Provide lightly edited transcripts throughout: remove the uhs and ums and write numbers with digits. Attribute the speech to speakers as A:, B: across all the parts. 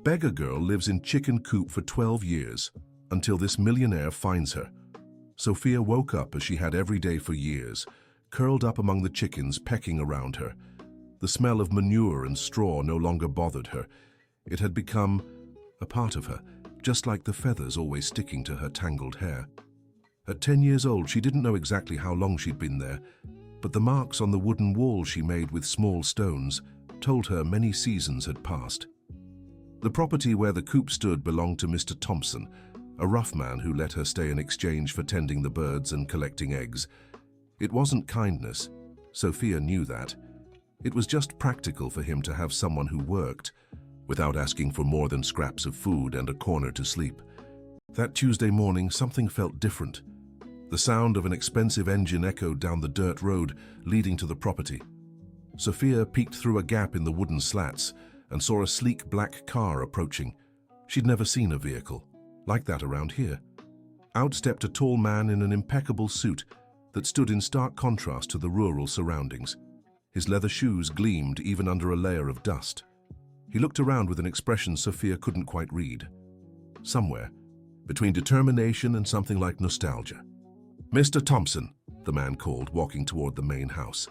A: beggar girl lives in chicken coop for 12 years, until this millionaire finds her. Sophia woke up as she had every day for years, curled up among the chickens pecking around her. The smell of manure and straw no longer bothered her. It had become a part of her, just like the feathers always sticking to her tangled hair. At 10 years old, she didn't know exactly how long she'd been there, but the marks on the wooden wall she made with small stones told her many seasons had passed. The property where the coop stood belonged to Mr. Thompson, a rough man who let her stay in exchange for tending the birds and collecting eggs. It wasn't kindness. Sophia knew that. It was just practical for him to have someone who worked, without asking for more than scraps of food and a corner to sleep. That Tuesday morning, something felt different. The sound of an expensive engine echoed down the dirt road leading to the property. Sophia peeked through a gap in the wooden slats and saw a sleek black car approaching. She'd never seen a vehicle like that around here. Out stepped a tall man in an impeccable suit that stood in stark contrast to the rural surroundings. His leather shoes gleamed even under a layer of dust. He looked around with an expression Sophia couldn't quite read. Somewhere, between determination and something like nostalgia. "Mr. Thompson," the man called, walking toward the main house.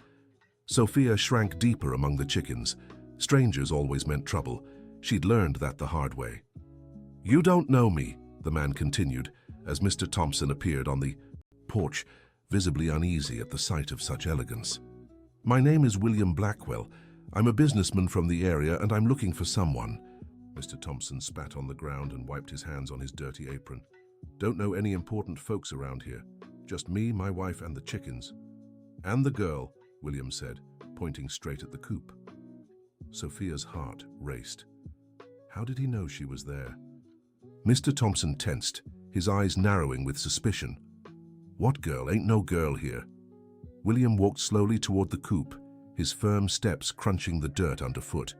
A: Sophia shrank deeper among the chickens. Strangers always meant trouble. She'd learned that the hard way. "You don't know me," the man continued, as Mr. Thompson appeared on the porch, visibly uneasy at the sight of such elegance. "My name is William Blackwell. I'm a businessman from the area and I'm looking for someone." Mr. Thompson spat on the ground and wiped his hands on his dirty apron. "Don't know any important folks around here. Just me, my wife, and the chickens." "And the girl," William said, pointing straight at the coop. Sophia's heart raced. How did he know she was there? Mr. Thompson tensed, his eyes narrowing with suspicion. "What girl? Ain't no girl here." William walked slowly toward the coop, his firm steps crunching the dirt underfoot.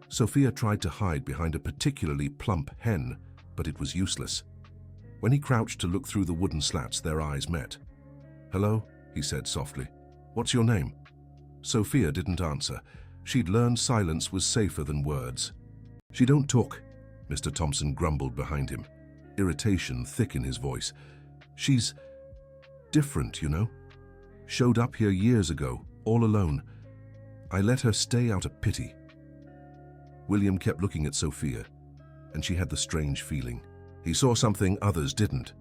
A: Sophia tried to hide behind a particularly plump hen, but it was useless. When he crouched to look through the wooden slats, their eyes met. "Hello," he said softly. "What's your name?" Sophia didn't answer. She'd learned silence was safer than words. "She don't talk," Mr. Thompson grumbled behind him, irritation thick in his voice. "She's different, you know. Showed up here years ago, all alone. I let her stay out of pity." William kept looking at Sophia, and she had the strange feeling. He saw something others didn't.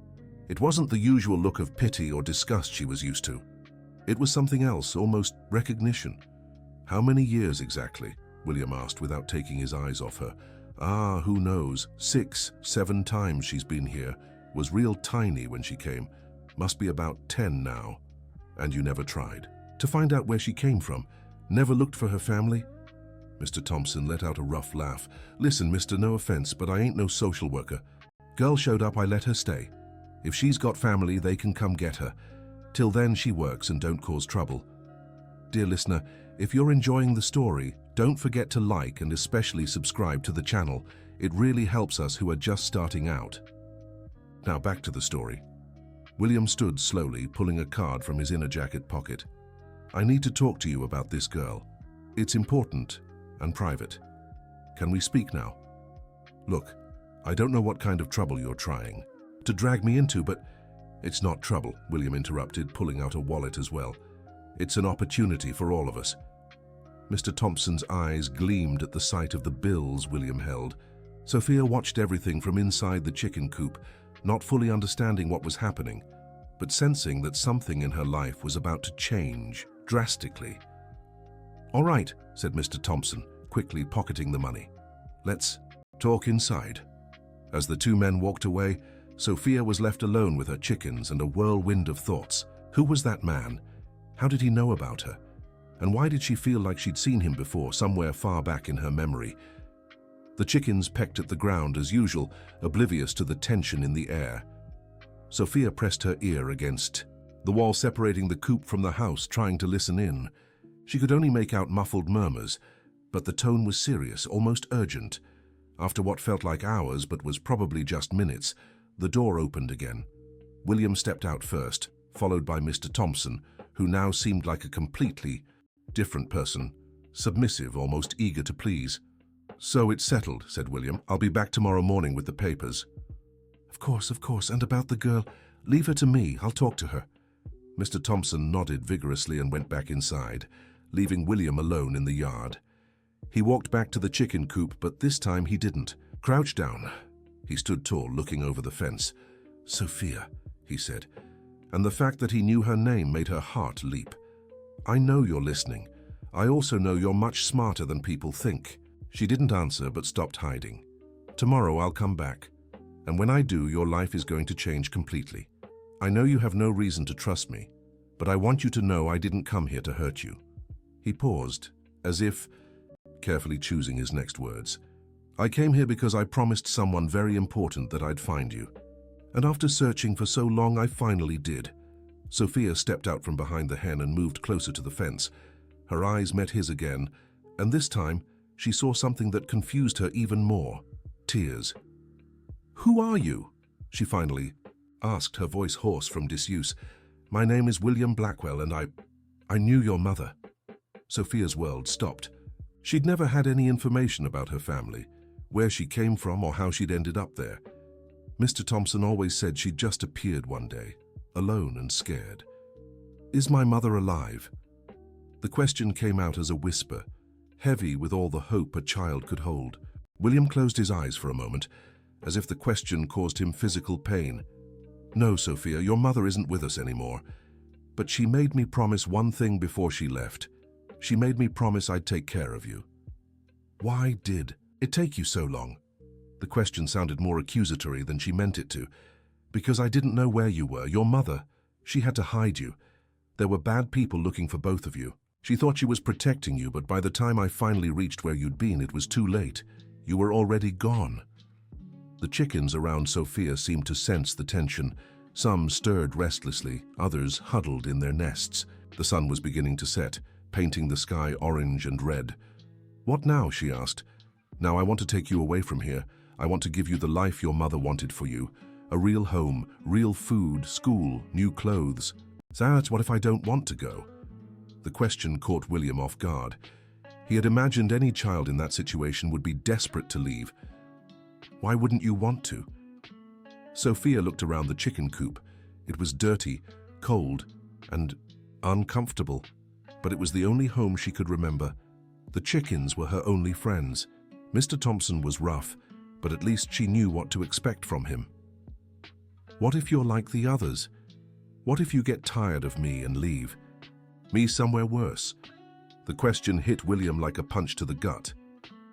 A: It wasn't the usual look of pity or disgust she was used to. It was something else, almost recognition. "How many years exactly?" William asked without taking his eyes off her. "Ah, who knows? 6, 7 times she's been here. Was real tiny when she came. Must be about 10 now. And you never tried to find out where she came from? Never looked for her family?" Mr. Thompson let out a rough laugh. "Listen, mister, no offense, but I ain't no social worker. Girl showed up, I let her stay. If she's got family, they can come get her. Till then, she works and don't cause trouble." Dear listener, if you're enjoying the story, don't forget to like and especially subscribe to the channel. It really helps us who are just starting out. Now back to the story. William stood slowly, pulling a card from his inner jacket pocket. "I need to talk to you about this girl. It's important and private. Can we speak now?" "Look, I don't know what kind of trouble you're trying to drag me into, but—" "It's not trouble," William interrupted, pulling out a wallet as well. "It's an opportunity for all of us." Mr. Thompson's eyes gleamed at the sight of the bills William held. Sophia watched everything from inside the chicken coop, not fully understanding what was happening, but sensing that something in her life was about to change drastically. "All right," said Mr. Thompson, quickly pocketing the money. "Let's talk inside." As the two men walked away, Sophia was left alone with her chickens and a whirlwind of thoughts. Who was that man? How did he know about her? And why did she feel like she'd seen him before, somewhere far back in her memory? The chickens pecked at the ground as usual, oblivious to the tension in the air. Sophia pressed her ear against the wall separating the coop from the house, trying to listen in. She could only make out muffled murmurs, but the tone was serious, almost urgent. After what felt like hours, but was probably just minutes, the door opened again. William stepped out first, followed by Mr. Thompson, who now seemed like a completely different person, submissive, almost eager to please. So it's settled, said William. I'll be back tomorrow morning with the papers. Of course. And about the girl, leave her to me. I'll talk to her. Mr. Thompson nodded vigorously and went back inside, leaving William alone in the yard. He walked back to the chicken coop, but this time he didn't. Crouched down. He stood tall, looking over the fence. Sophia, he said, and the fact that he knew her name made her heart leap. I know you're listening. I also know you're much smarter than people think. She didn't answer, but stopped hiding. Tomorrow I'll come back, and when I do, your life is going to change completely. I know you have no reason to trust me, but I want you to know I didn't come here to hurt you. He paused, as if carefully choosing his next words. I came here because I promised someone very important that I'd find you. And after searching for so long, I finally did. Sophia stepped out from behind the hen and moved closer to the fence. Her eyes met his again, and this time she saw something that confused her even more. Tears. Who are you? She finally asked, her voice hoarse from disuse. My name is William Blackwell, and I knew your mother. Sophia's world stopped. She'd never had any information about her family, where she came from or how she'd ended up there. Mr. Thompson always said she'd just appeared one day, alone and scared. Is my mother alive? The question came out as a whisper, heavy with all the hope a child could hold. William closed his eyes for a moment, as if the question caused him physical pain. No, Sophia, your mother isn't with us anymore. But she made me promise one thing before she left. She made me promise I'd take care of you. Why did it take you so long? The question sounded more accusatory than she meant it to. Because I didn't know where you were. Your mother, she had to hide you. There were bad people looking for both of you. She thought she was protecting you, but by the time I finally reached where you'd been, it was too late. You were already gone. The chickens around Sophia seemed to sense the tension. Some stirred restlessly, others huddled in their nests. The sun was beginning to set, painting the sky orange and red. What now? She asked. Now I want to take you away from here. I want to give you the life your mother wanted for you. A real home, real food, school, new clothes. Zach, what if I don't want to go? The question caught William off guard. He had imagined any child in that situation would be desperate to leave. Why wouldn't you want to? Sophia looked around the chicken coop. It was dirty, cold, and uncomfortable, but it was the only home she could remember. The chickens were her only friends. Mr. Thompson was rough, but at least she knew what to expect from him. What if you're like the others? What if you get tired of me and leave? Me somewhere worse? The question hit William like a punch to the gut.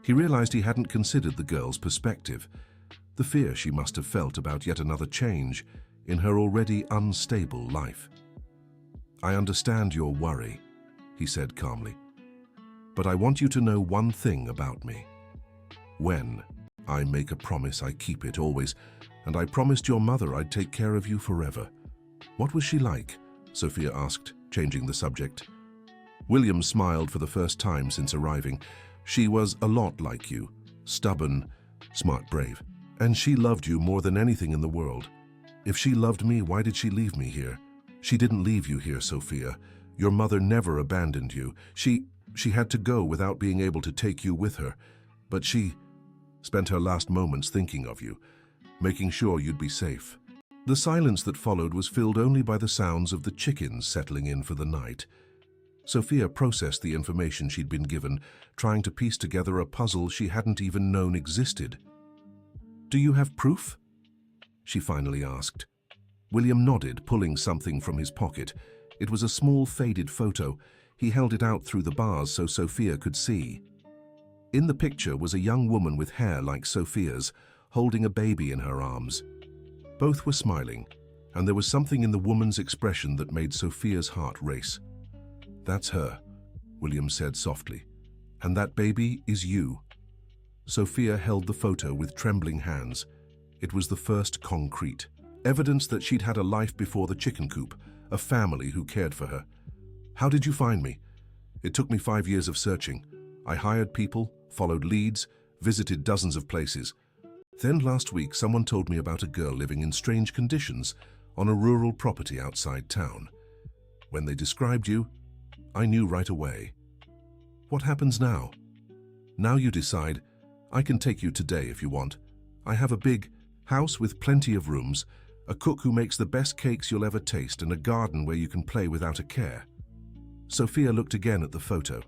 A: He realized he hadn't considered the girl's perspective, the fear she must have felt about yet another change in her already unstable life. I understand your worry, he said calmly, but I want you to know one thing about me. When I make a promise, I keep it always, and I promised your mother I'd take care of you forever. What was she like? Sophia asked, changing the subject. William smiled for the first time since arriving. She was a lot like you, stubborn, smart, brave, and she loved you more than anything in the world. If she loved me, why did she leave me here? She didn't leave you here, Sophia. Your mother never abandoned you. She had to go without being able to take you with her, but she spent her last moments thinking of you, making sure you'd be safe. The silence that followed was filled only by the sounds of the chickens settling in for the night. Sophia processed the information she'd been given, trying to piece together a puzzle she hadn't even known existed. Do you have proof? She finally asked. William nodded, pulling something from his pocket. It was a small, faded photo. He held it out through the bars so Sophia could see. In the picture was a young woman with hair like Sophia's, holding a baby in her arms. Both were smiling, and there was something in the woman's expression that made Sophia's heart race. That's her, William said softly. And that baby is you. Sophia held the photo with trembling hands. It was the first concrete evidence that she'd had a life before the chicken coop, a family who cared for her. How did you find me? It took me 5 years of searching. I hired people, followed leads, visited dozens of places. Then last week, someone told me about a girl living in strange conditions on a rural property outside town. When they described you, I knew right away. What happens now? Now you decide, I can take you today if you want. I have a big house with plenty of rooms, a cook who makes the best cakes you'll ever taste, and a garden where you can play without a care." Sophia looked again at the photo,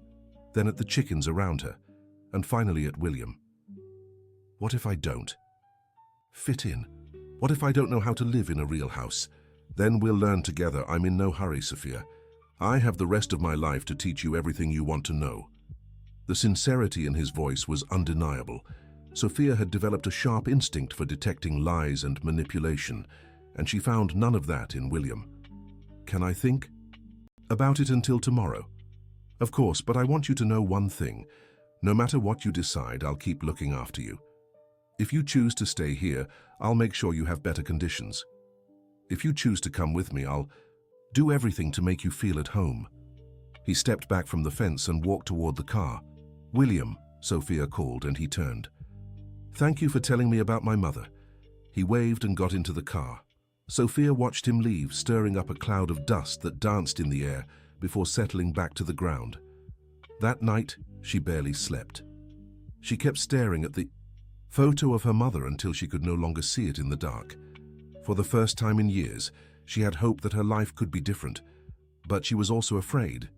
A: then at the chickens around her, and finally at William. "What if I don't fit in? What if I don't know how to live in a real house? Then we'll learn together. I'm in no hurry, Sophia. I have the rest of my life to teach you everything you want to know." The sincerity in his voice was undeniable. Sophia had developed a sharp instinct for detecting lies and manipulation, and she found none of that in William. "Can I think about it until tomorrow?" "Of course, but I want you to know one thing. No matter what you decide, I'll keep looking after you. If you choose to stay here, I'll make sure you have better conditions. If you choose to come with me, I'll do everything to make you feel at home." He stepped back from the fence and walked toward the car. "William," Sophia called, and he turned. "Thank you for telling me about my mother." He waved and got into the car. Sophia watched him leave, stirring up a cloud of dust that danced in the air before settling back to the ground. That night, she barely slept. She kept staring at the photo of her mother until she could no longer see it in the dark. For the first time in years, she had hope that her life could be different, but she was also afraid,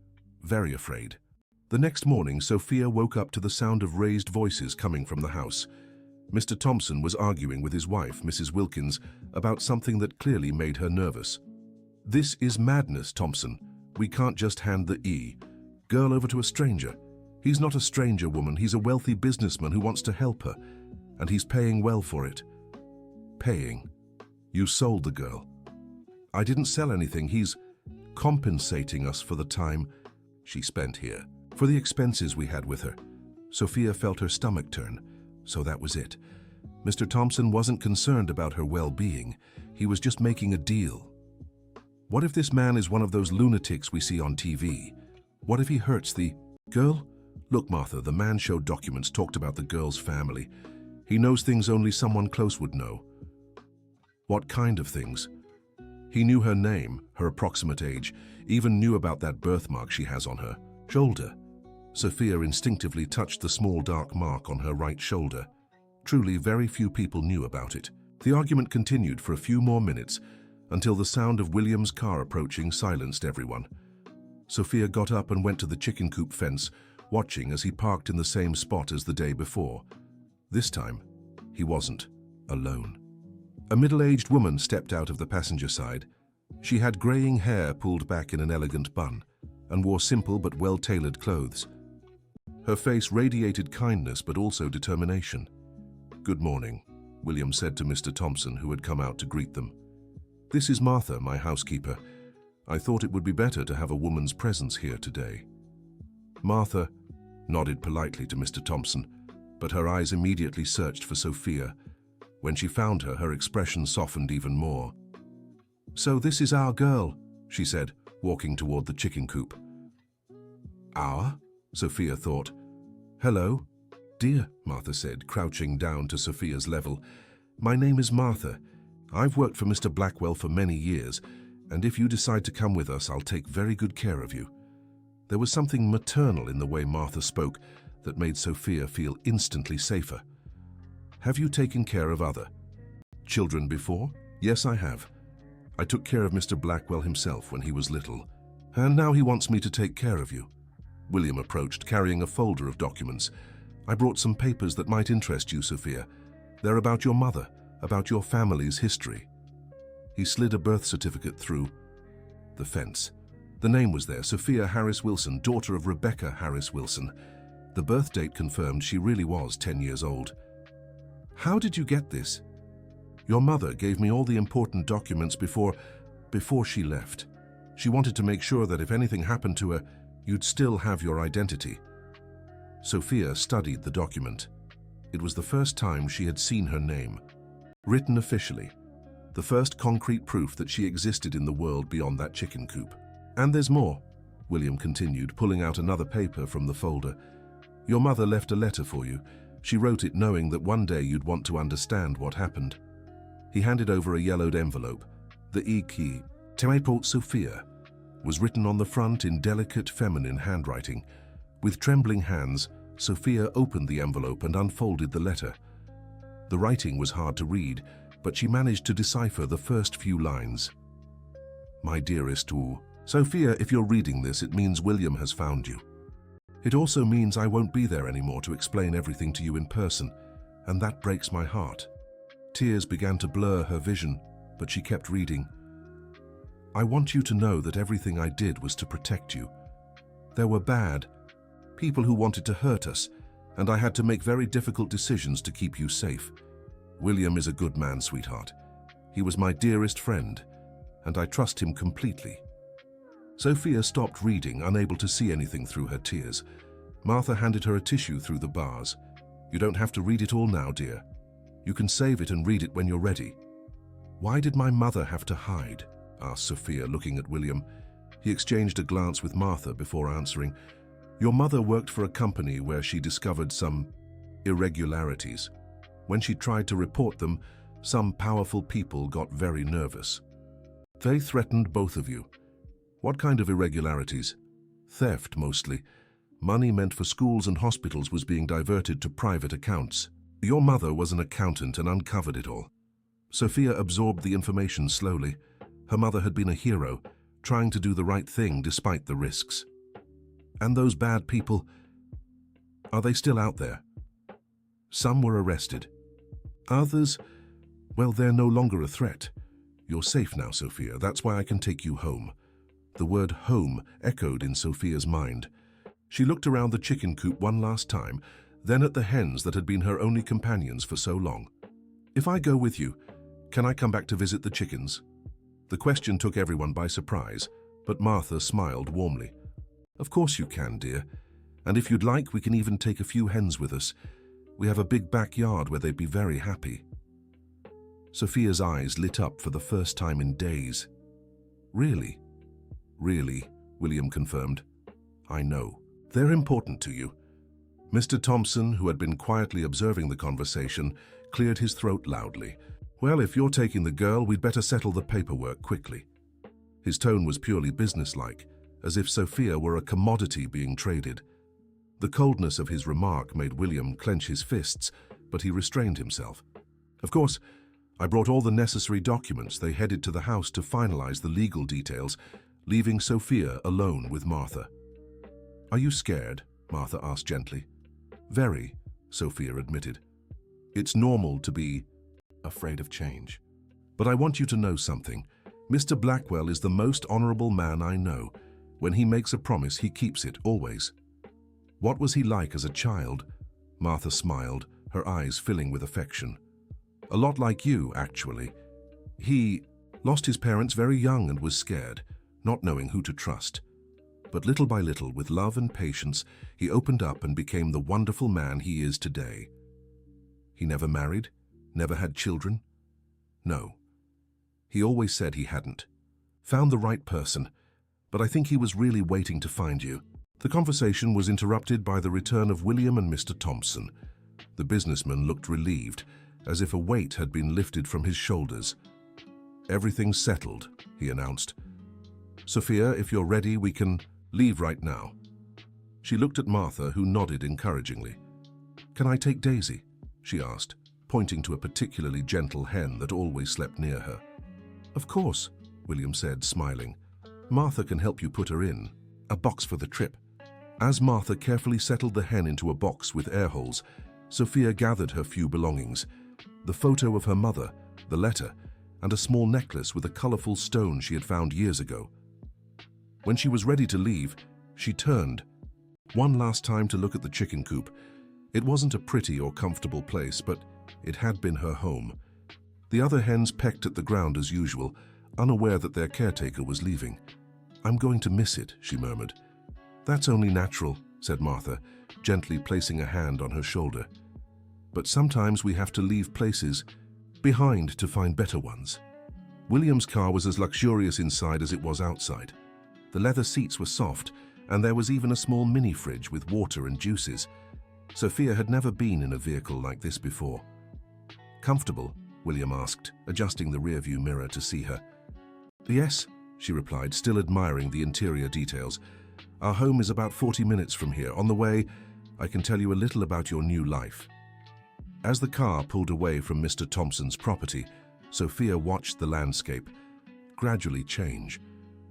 A: very afraid. The next morning, Sophia woke up to the sound of raised voices coming from the house. Mr. Thompson was arguing with his wife, Mrs. Wilkins, about something that clearly made her nervous. "This is madness, Thompson. We can't just hand the girl over to a stranger. He's not a stranger, woman. He's a wealthy businessman who wants to help her, and he's paying well for it." "Paying? You sold the girl." "I didn't sell anything. He's compensating us for the time she spent here, for the expenses we had with her." Sophia felt her stomach turn. So that was it. Mr. Thompson wasn't concerned about her well-being. He was just making a deal. What if this man is one of those lunatics we see on TV? What if he hurts the girl? "Look, Martha, the man showed documents, talked about the girl's family. He knows things only someone close would know." "What kind of things?" "He knew her name, her approximate age, even knew about that birthmark she has on her shoulder." Sophia instinctively touched the small dark mark on her right shoulder. Truly, very few people knew about it. The argument continued for a few more minutes until the sound of William's car approaching silenced everyone. Sophia got up and went to the chicken coop fence, watching as he parked in the same spot as the day before. This time, he wasn't alone. A middle-aged woman stepped out of the passenger side. She had graying hair pulled back in an elegant bun and wore simple but well-tailored clothes. Her face radiated kindness but also determination. "Good morning," William said to Mr. Thompson, who had come out to greet them. "This is Martha, my housekeeper. I thought it would be better to have a woman's presence here today." Martha nodded politely to Mr. Thompson, but her eyes immediately searched for Sophia. When she found her, her expression softened even more. "So this is our girl," she said, walking toward the chicken coop. "Our?" Sophia thought. "Hello, dear," Martha said, crouching down to Sophia's level. "My name is Martha. I've worked for Mr. Blackwell for many years, and if you decide to come with us, I'll take very good care of you." There was something maternal in the way Martha spoke that made Sophia feel instantly safer. "Have you taken care of other children before?" "Yes, I have. I took care of Mr. Blackwell himself when he was little, and now he wants me to take care of you." William approached, carrying a folder of documents. "I brought some papers that might interest you, Sophia. They're about your mother, about your family's history." He slid a birth certificate through the fence. The name was there, Sophia Harris Wilson, daughter of Rebecca Harris Wilson. The birth date confirmed she really was 10 years old. "How did you get this?" "Your mother gave me all the important documents before she left. She wanted to make sure that if anything happened to her, you'd still have your identity." Sophia studied the document. It was the first time she had seen her name, written officially, the first concrete proof that she existed in the world beyond that chicken coop. "And there's more," William continued, pulling out another paper from the folder. "Your mother left a letter for you. She wrote it knowing that one day you'd want to understand what happened." He handed over a yellowed envelope. The E-key, Temple Sophia, was written on the front in delicate feminine handwriting. With trembling hands, Sophia opened the envelope and unfolded the letter. The writing was hard to read, but she managed to decipher the first few lines. My dearest Wu, Sophia, if you're reading this, it means William has found you. It also means I won't be there anymore to explain everything to you in person, and that breaks my heart. Tears began to blur her vision, but she kept reading. I want you to know that everything I did was to protect you. There were bad people who wanted to hurt us, and I had to make very difficult decisions to keep you safe. William is a good man, sweetheart. He was my dearest friend, and I trust him completely. Sophia stopped reading, unable to see anything through her tears. Martha handed her a tissue through the bars. You don't have to read it all now, dear. You can save it and read it when you're ready. Why did my mother have to hide? Asked Sophia, looking at William. He exchanged a glance with Martha before answering. Your mother worked for a company where she discovered some irregularities. When she tried to report them, some powerful people got very nervous. They threatened both of you. What kind of irregularities? Theft, mostly. Money meant for schools and hospitals was being diverted to private accounts. Your mother was an accountant and uncovered it all. Sophia absorbed the information slowly. Her mother had been a hero, trying to do the right thing despite the risks. And those bad people, are they still out there? Some were arrested. Others, well, they're no longer a threat. You're safe now, Sophia. That's why I can take you home. The word home echoed in Sophia's mind. She looked around the chicken coop one last time, then at the hens that had been her only companions for so long. If I go with you, can I come back to visit the chickens? The question took everyone by surprise, but Martha smiled warmly. Of course you can, dear. And if you'd like, we can even take a few hens with us. We have a big backyard where they'd be very happy. Sophia's eyes lit up for the first time in days. Really? Really, William confirmed. I know. They're important to you. Mr. Thompson, who had been quietly observing the conversation, cleared his throat loudly. Well, if you're taking the girl, we'd better settle the paperwork quickly. His tone was purely businesslike, as if Sophia were a commodity being traded. The coldness of his remark made William clench his fists, but he restrained himself. Of course, I brought all the necessary documents. They headed to the house to finalize the legal details, leaving Sophia alone with Martha. Are you scared? Martha asked gently. Very, Sophia admitted. It's normal to be afraid of change. But I want you to know something. Mr. Blackwell is the most honorable man I know. When he makes a promise, he keeps it, always. What was he like as a child? Martha smiled, her eyes filling with affection. A lot like you, actually. He lost his parents very young and was scared, not knowing who to trust. But little by little, with love and patience, he opened up and became the wonderful man he is today. He never married? Never had children? No. He always said he hadn't. Found the right person, but I think he was really waiting to find you. The conversation was interrupted by the return of William and Mr. Thompson. The businessman looked relieved, as if a weight had been lifted from his shoulders. Everything's settled, he announced. Sophia, if you're ready, we can leave right now. She looked at Martha, who nodded encouragingly. Can I take Daisy? She asked, pointing to a particularly gentle hen that always slept near her. Of course, William said, smiling. Martha can help you put her in. A box for the trip. As Martha carefully settled the hen into a box with air holes, Sophia gathered her few belongings, the photo of her mother, the letter, and a small necklace with a colorful stone she had found years ago. When she was ready to leave, she turned, one last time to look at the chicken coop. It wasn't a pretty or comfortable place, but it had been her home. The other hens pecked at the ground as usual, unaware that their caretaker was leaving. I'm going to miss it, she murmured. That's only natural, said Martha, gently placing a hand on her shoulder. But sometimes we have to leave places behind to find better ones. William's car was as luxurious inside as it was outside. The leather seats were soft, and there was even a small mini-fridge with water and juices. Sophia had never been in a vehicle like this before. Comfortable? William asked, adjusting the rearview mirror to see her. Yes, she replied, still admiring the interior details. Our home is about 40 minutes from here. On the way, I can tell you a little about your new life." As the car pulled away from Mr. Thompson's property, Sophia watched the landscape gradually change.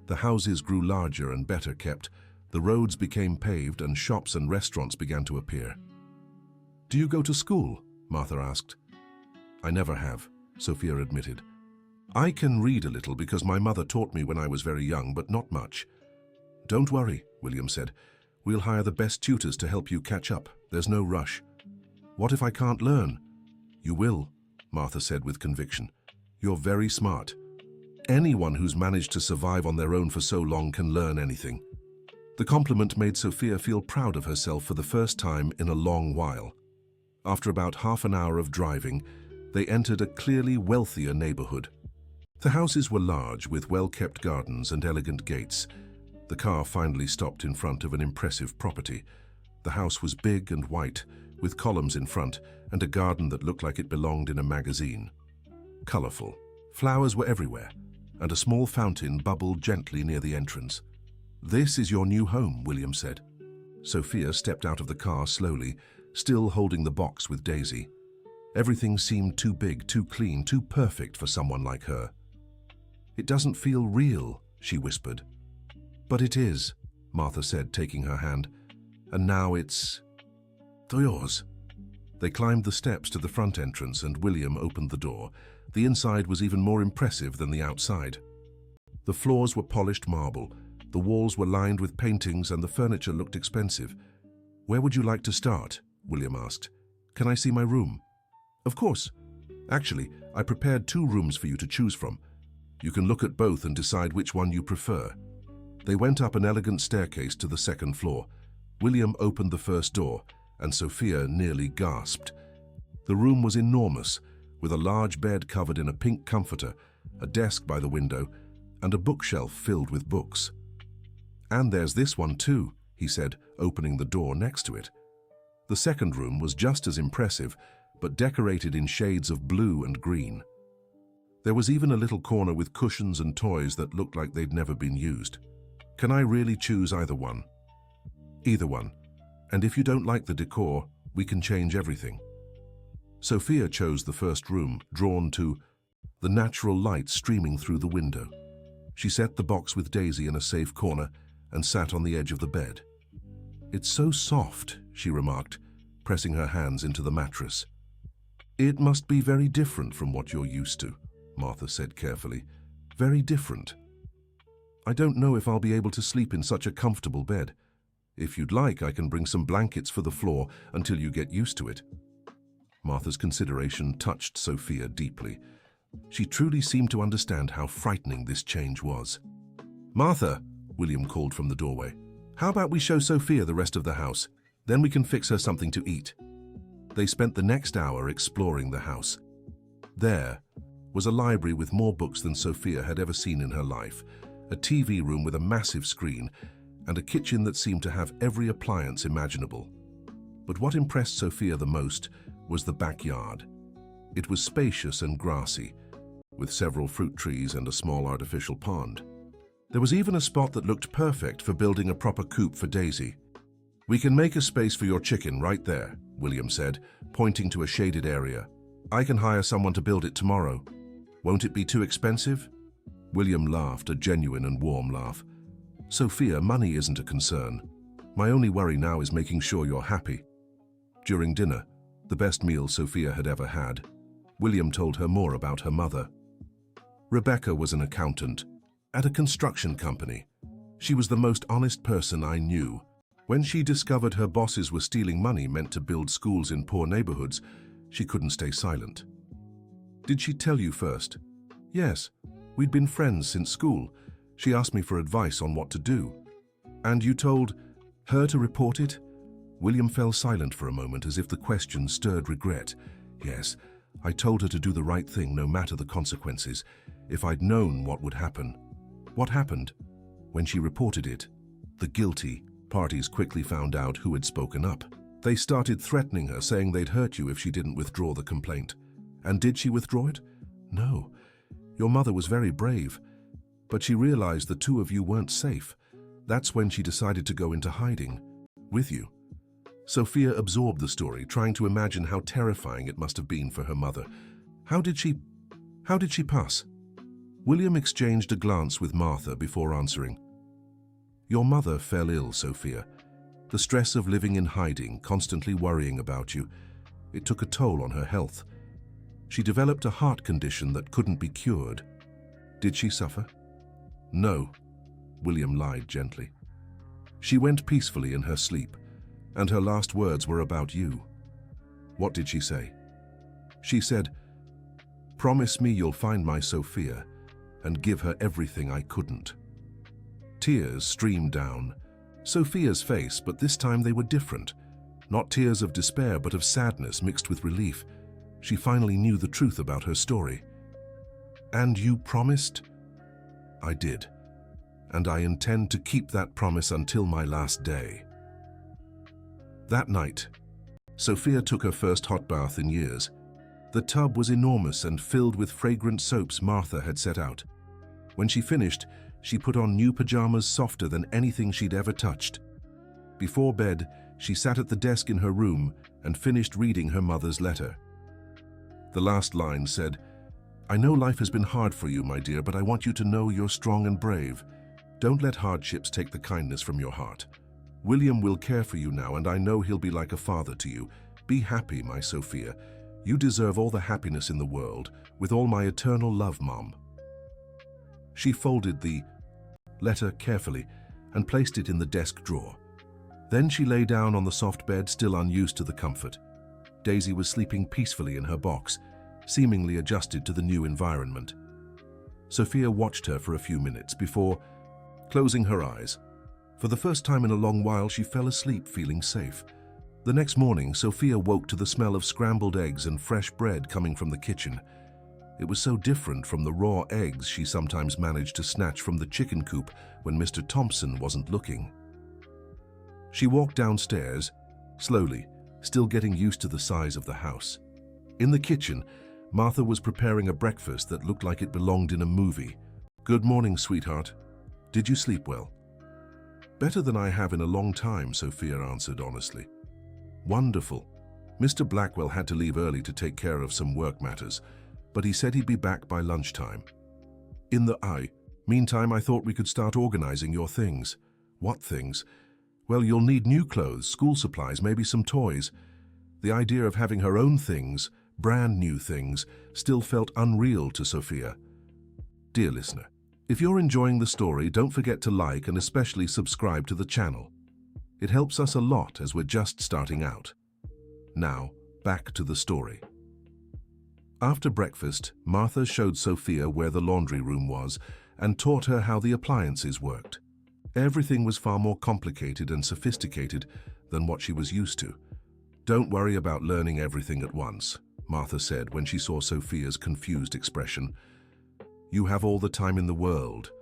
A: The houses grew larger and better kept, the roads became paved, and shops and restaurants began to appear. "Do you go to school?" Martha asked. "I never have," Sophia admitted. "I can read a little because my mother taught me when I was very young, but not much." "Don't worry," William said. "We'll hire the best tutors to help you catch up. There's no rush." "What if I can't learn?" "You will," Martha said with conviction. "You're very smart. Anyone who's managed to survive on their own for so long can learn anything." The compliment made Sophia feel proud of herself for the first time in a long while. After about half an hour of driving, they entered a clearly wealthier neighborhood. The houses were large, with well-kept gardens and elegant gates. The car finally stopped in front of an impressive property. The house was big and white, with columns in front and a garden that looked like it belonged in a magazine. Colorful. Flowers were everywhere, and a small fountain bubbled gently near the entrance. "This is your new home," William said. Sophia stepped out of the car slowly, still holding the box with Daisy. Everything seemed too big, too clean, too perfect for someone like her. "It doesn't feel real," she whispered. "But it is," Martha said, taking her hand. "And now it's yours." They climbed the steps to the front entrance and William opened the door. The inside was even more impressive than the outside. The floors were polished marble, the walls were lined with paintings, and the furniture looked expensive. "Where would you like to start?" William asked. "Can I see my room?" "Of course. Actually, I prepared 2 rooms for you to choose from. You can look at both and decide which one you prefer." They went up an elegant staircase to the second floor. William opened the first door, and Sophia nearly gasped. The room was enormous, with a large bed covered in a pink comforter, a desk by the window, and a bookshelf filled with books. "And there's this one too," he said, opening the door next to it. The second room was just as impressive, but decorated in shades of blue and green. There was even a little corner with cushions and toys that looked like they'd never been used. "Can I really choose either one?" "Either one. And if you don't like the decor, we can change everything." Sophia chose the first room, drawn to the natural light streaming through the window. She set the box with Daisy in a safe corner and sat on the edge of the bed. "It's so soft," she remarked, pressing her hands into the mattress. "It must be very different from what you're used to," Martha said carefully. "Very different. I don't know if I'll be able to sleep in such a comfortable bed. If you'd like, I can bring some blankets for the floor until you get used to it." Martha's consideration touched Sophia deeply. She truly seemed to understand how frightening this change was. "Martha," William called from the doorway, "how about we show Sophia the rest of the house? Then we can fix her something to eat." They spent the next hour exploring the house. There was a library with more books than Sophia had ever seen in her life, a TV room with a massive screen, and a kitchen that seemed to have every appliance imaginable. But what impressed Sophia the most was the backyard. It was spacious and grassy, with several fruit trees and a small artificial pond. There was even a spot that looked perfect for building a proper coop for Daisy. "We can make a space for your chicken right there," William said, pointing to a shaded area. "I can hire someone to build it tomorrow. Won't it be too expensive?" William laughed, a genuine and warm laugh. "Sophia, money isn't a concern. My only worry now is making sure you're happy." During dinner, the best meal Sophia had ever had, William told her more about her mother. Rebecca was an accountant at a construction company. She was the most honest person I knew. When she discovered her bosses were stealing money meant to build schools in poor neighborhoods, she couldn't stay silent. "Did she tell you first?" "Yes. We'd been friends since school. She asked me for advice on what to do." "And you told her to report it?" William fell silent for a moment as if the question stirred regret. "Yes, I told her to do the right thing no matter the consequences, if I'd known what would happen." "What happened?" "When she reported it, the guilty parties quickly found out who had spoken up. They started threatening her, saying they'd hurt you if she didn't withdraw the complaint." "And did she withdraw it?" "No. Your mother was very brave. But she realized the 2 of you weren't safe. That's when she decided to go into hiding. With you." Sophia absorbed the story, trying to imagine how terrifying it must have been for her mother. How did she pass? William exchanged a glance with Martha before answering. Your mother fell ill, Sophia. The stress of living in hiding, constantly worrying about you, it took a toll on her health. She developed a heart condition that couldn't be cured. Did she suffer? No, William lied gently. She went peacefully in her sleep, and her last words were about you. What did she say? She said, "Promise me you'll find my Sophia and give her everything I couldn't." Tears streamed down Sophia's face, but this time they were different. Not tears of despair, but of sadness mixed with relief. She finally knew the truth about her story. "And you promised?" "I did, and I intend to keep that promise until my last day." That night, Sophia took her first hot bath in years. The tub was enormous and filled with fragrant soaps Martha had set out. When she finished, she put on new pajamas softer than anything she'd ever touched. Before bed, she sat at the desk in her room and finished reading her mother's letter. The last line said, "I know life has been hard for you, my dear, but I want you to know you're strong and brave. Don't let hardships take the kindness from your heart. William will care for you now, and I know he'll be like a father to you. Be happy, my Sophia. You deserve all the happiness in the world. With all my eternal love, Mom." She folded the letter carefully and placed it in the desk drawer. Then she lay down on the soft bed, still unused to the comfort. Daisy was sleeping peacefully in her box, seemingly adjusted to the new environment. Sophia watched her for a few minutes before closing her eyes. For the first time in a long while, she fell asleep feeling safe. The next morning, Sophia woke to the smell of scrambled eggs and fresh bread coming from the kitchen. It was so different from the raw eggs she sometimes managed to snatch from the chicken coop when Mr. Thompson wasn't looking. She walked downstairs, slowly, still getting used to the size of the house. In the kitchen, Martha was preparing a breakfast that looked like it belonged in a movie. "Good morning, sweetheart. Did you sleep well?" "Better than I have in a long time," Sophia answered honestly. "Wonderful. Mr. Blackwell had to leave early to take care of some work matters, but he said he'd be back by lunchtime. Meantime, I thought we could start organizing your things." "What things?" "Well, you'll need new clothes, school supplies, maybe some toys." The idea of having her own things, brand new things, still felt unreal to Sophia. Dear listener, if you're enjoying the story, don't forget to like and especially subscribe to the channel. It helps us a lot as we're just starting out. Now, back to the story. After breakfast, Martha showed Sophia where the laundry room was and taught her how the appliances worked. Everything was far more complicated and sophisticated than what she was used to. "Don't worry about learning everything at once," Martha said when she saw Sophia's confused expression. "You have all the time in the world."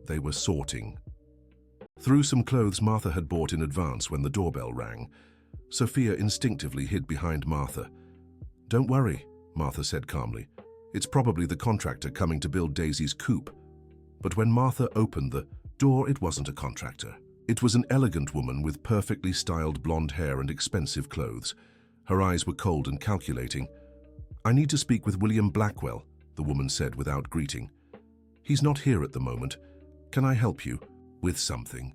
A: They were sorting through some clothes Martha had bought in advance when the doorbell rang. Sophia instinctively hid behind Martha. "Don't worry," Martha said calmly. "It's probably the contractor coming to build Daisy's coop." But when Martha opened the door, it wasn't a contractor. It was an elegant woman with perfectly styled blonde hair and expensive clothes. Her eyes were cold and calculating. "I need to speak with William Blackwell," the woman said without greeting. "He's not here at the moment. Can I help you with something?"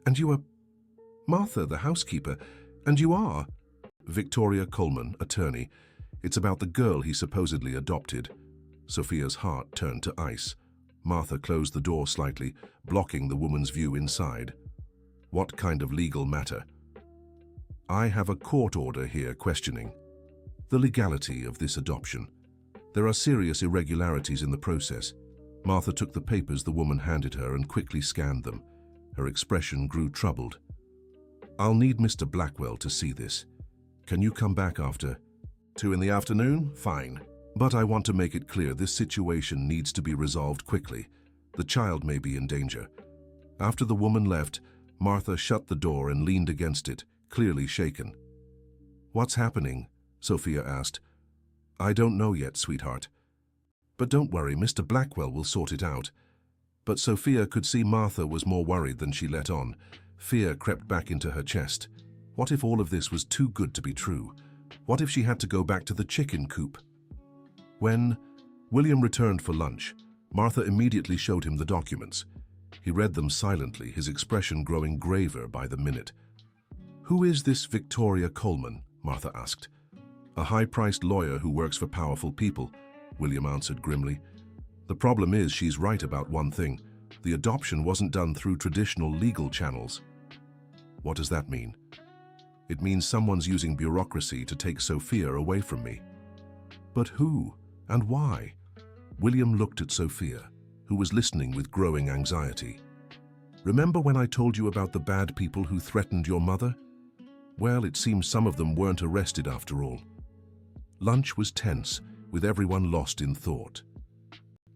A: "And you are Martha, the housekeeper, and you are?" "Victoria Coleman, attorney. It's about the girl he supposedly adopted." Sophia's heart turned to ice. Martha closed the door slightly, blocking the woman's view inside. "What kind of legal matter?" "I have a court order here questioning the legality of this adoption. There are serious irregularities in the process." Martha took the papers the woman handed her and quickly scanned them. Her expression grew troubled. "I'll need Mr. Blackwell to see this. Can you come back after 2 in the afternoon? Fine. But I want to make it clear this situation needs to be resolved quickly. The child may be in danger." After the woman left, Martha shut the door and leaned against it, clearly shaken. "What's happening?" Sophia asked. "I don't know yet, sweetheart. But don't worry, Mr. Blackwell will sort it out." But Sophia could see Martha was more worried than she let on. Fear crept back into her chest. What if all of this was too good to be true? What if she had to go back to the chicken coop? When William returned for lunch, Martha immediately showed him the documents. He read them silently, his expression growing graver by the minute. "Who is this Victoria Coleman?" Martha asked. "A high-priced lawyer who works for powerful people," William answered grimly. "The problem is she's right about one thing. The adoption wasn't done through traditional legal channels." "What does that mean?" "It means someone's using bureaucracy to take Sophia away from me." "But who? And why?" William looked at Sophia, who was listening with growing anxiety. "Remember when I told you about the bad people who threatened your mother? Well, it seems some of them weren't arrested after all." Lunch was tense, with everyone lost in thought.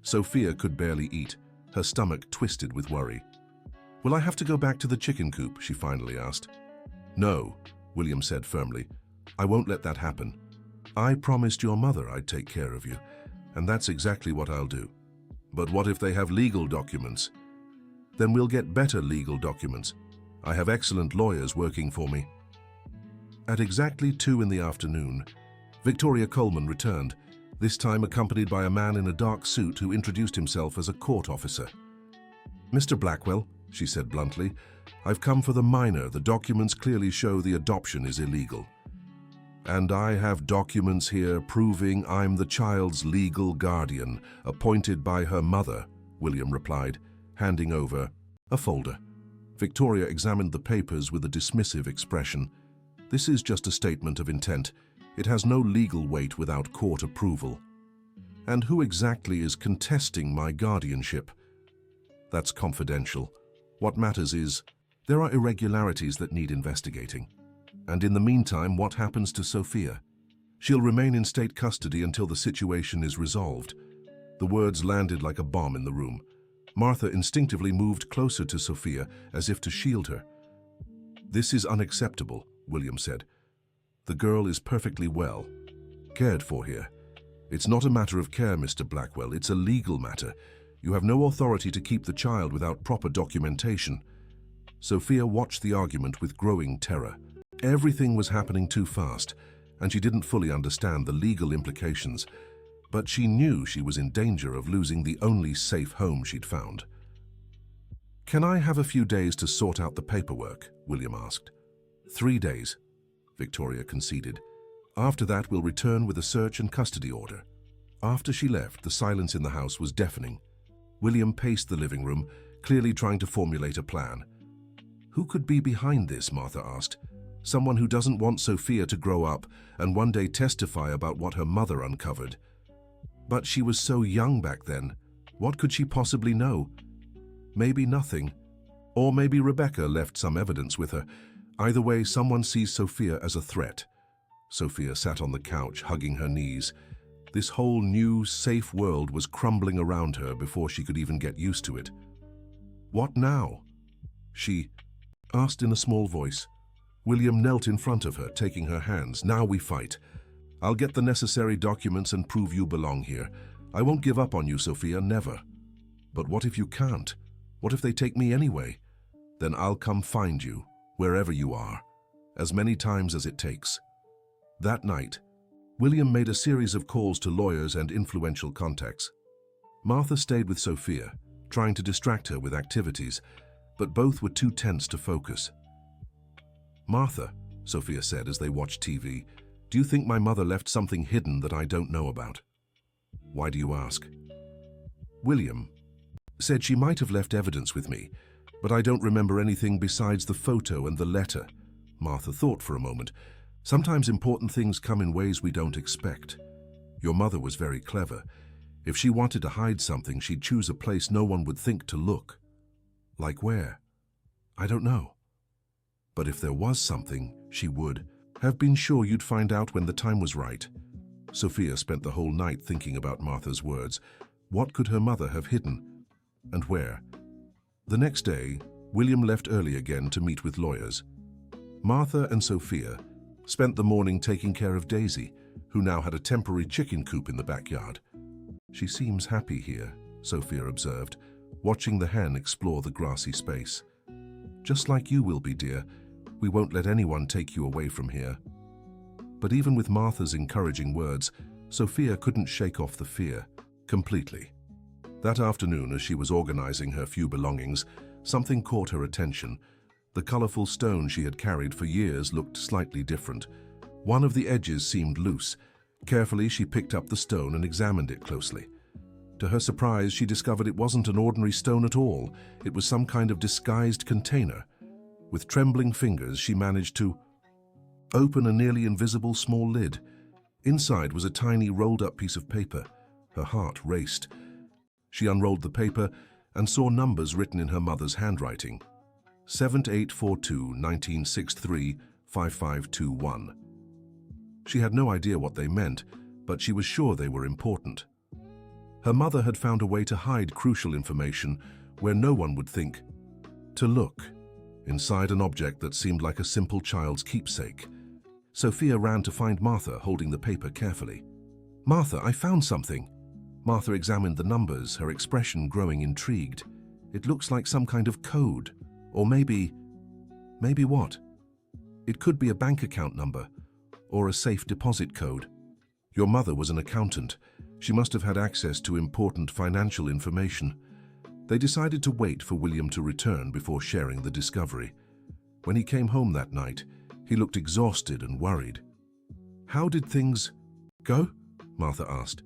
A: Sophia could barely eat, her stomach twisted with worry. "Will I have to go back to the chicken coop?" she finally asked. "No," William said firmly. "I won't let that happen. I promised your mother I'd take care of you, and that's exactly what I'll do. But what if they have legal documents? Then we'll get better legal documents. I have excellent lawyers working for me." At exactly 2 in the afternoon, Victoria Coleman returned, this time accompanied by a man in a dark suit who introduced himself as a court officer. "Mr. Blackwell," she said bluntly, "I've come for the minor. The documents clearly show the adoption is illegal." "And I have documents here proving I'm the child's legal guardian, appointed by her mother," William replied, handing over a folder. Victoria examined the papers with a dismissive expression. "This is just a statement of intent. It has no legal weight without court approval." "And who exactly is contesting my guardianship?" "That's confidential. What matters is, there are irregularities that need investigating. And in the meantime, what happens to Sophia? She'll remain in state custody until the situation is resolved." The words landed like a bomb in the room. Martha instinctively moved closer to Sophia, as if to shield her. "This is unacceptable," William said. "The girl is perfectly well, cared for here. It's not a matter of care, Mr. Blackwell, it's a legal matter. You have no authority to keep the child without proper documentation." Sophia watched the argument with growing terror. Everything was happening too fast, and she didn't fully understand the legal implications, but she knew she was in danger of losing the only safe home she'd found. "Can I have a few days to sort out the paperwork?" William asked. 3 days, Victoria conceded. "After that, we'll return with a search and custody order." After she left, the silence in the house was deafening. William paced the living room, clearly trying to formulate a plan. "Who could be behind this?" Martha asked. "Someone who doesn't want Sophia to grow up and one day testify about what her mother uncovered. But she was so young back then. What could she possibly know? Maybe nothing. Or maybe Rebecca left some evidence with her. Either way, someone sees Sophia as a threat." Sophia sat on the couch, hugging her knees. This whole new, safe world was crumbling around her before she could even get used to it. "What now?" she asked in a small voice. William knelt in front of her, taking her hands. "Now we fight. I'll get the necessary documents and prove you belong here. I won't give up on you, Sophia, never. But what if you can't? What if they take me anyway? Then I'll come find you, wherever you are, as many times as it takes." That night, William made a series of calls to lawyers and influential contacts. Martha stayed with Sophia, trying to distract her with activities, but both were too tense to focus. "Martha," Sophia said as they watched TV, "do you think my mother left something hidden that I don't know about?" "Why do you ask?" "William said she might have left evidence with me, but I don't remember anything besides the photo and the letter." Martha thought for a moment. "Sometimes important things come in ways we don't expect. Your mother was very clever. If she wanted to hide something, she'd choose a place no one would think to look." "Like where?" "I don't know. But if there was something, she would have been sure you'd find out when the time was right." Sophia spent the whole night thinking about Martha's words. What could her mother have hidden? And where? The next day, William left early again to meet with lawyers. Martha and Sophia spent the morning taking care of Daisy, who now had a temporary chicken coop in the backyard. "She seems happy here," Sophia observed, watching the hen explore the grassy space. "Just like you will be, dear. We won't let anyone take you away from here." But even with Martha's encouraging words, Sophia couldn't shake off the fear completely. That afternoon, as she was organizing her few belongings, something caught her attention. The colorful stone she had carried for years looked slightly different. One of the edges seemed loose. Carefully, she picked up the stone and examined it closely. To her surprise, she discovered it wasn't an ordinary stone at all. It was some kind of disguised container. With trembling fingers, she managed to open a nearly invisible small lid. Inside was a tiny rolled-up piece of paper. Her heart raced. She unrolled the paper and saw numbers written in her mother's handwriting. 7842-1963-5521. She had no idea what they meant, but she was sure they were important. Her mother had found a way to hide crucial information where no one would think to look, inside an object that seemed like a simple child's keepsake. Sophia ran to find Martha, holding the paper carefully. "Martha, I found something." Martha examined the numbers, her expression growing intrigued. "It looks like some kind of code. Or maybe what? It could be a bank account number or a safe deposit code. Your mother was an accountant. She must have had access to important financial information." They decided to wait for William to return before sharing the discovery. When he came home that night, he looked exhausted and worried. "How did things go?" Martha asked.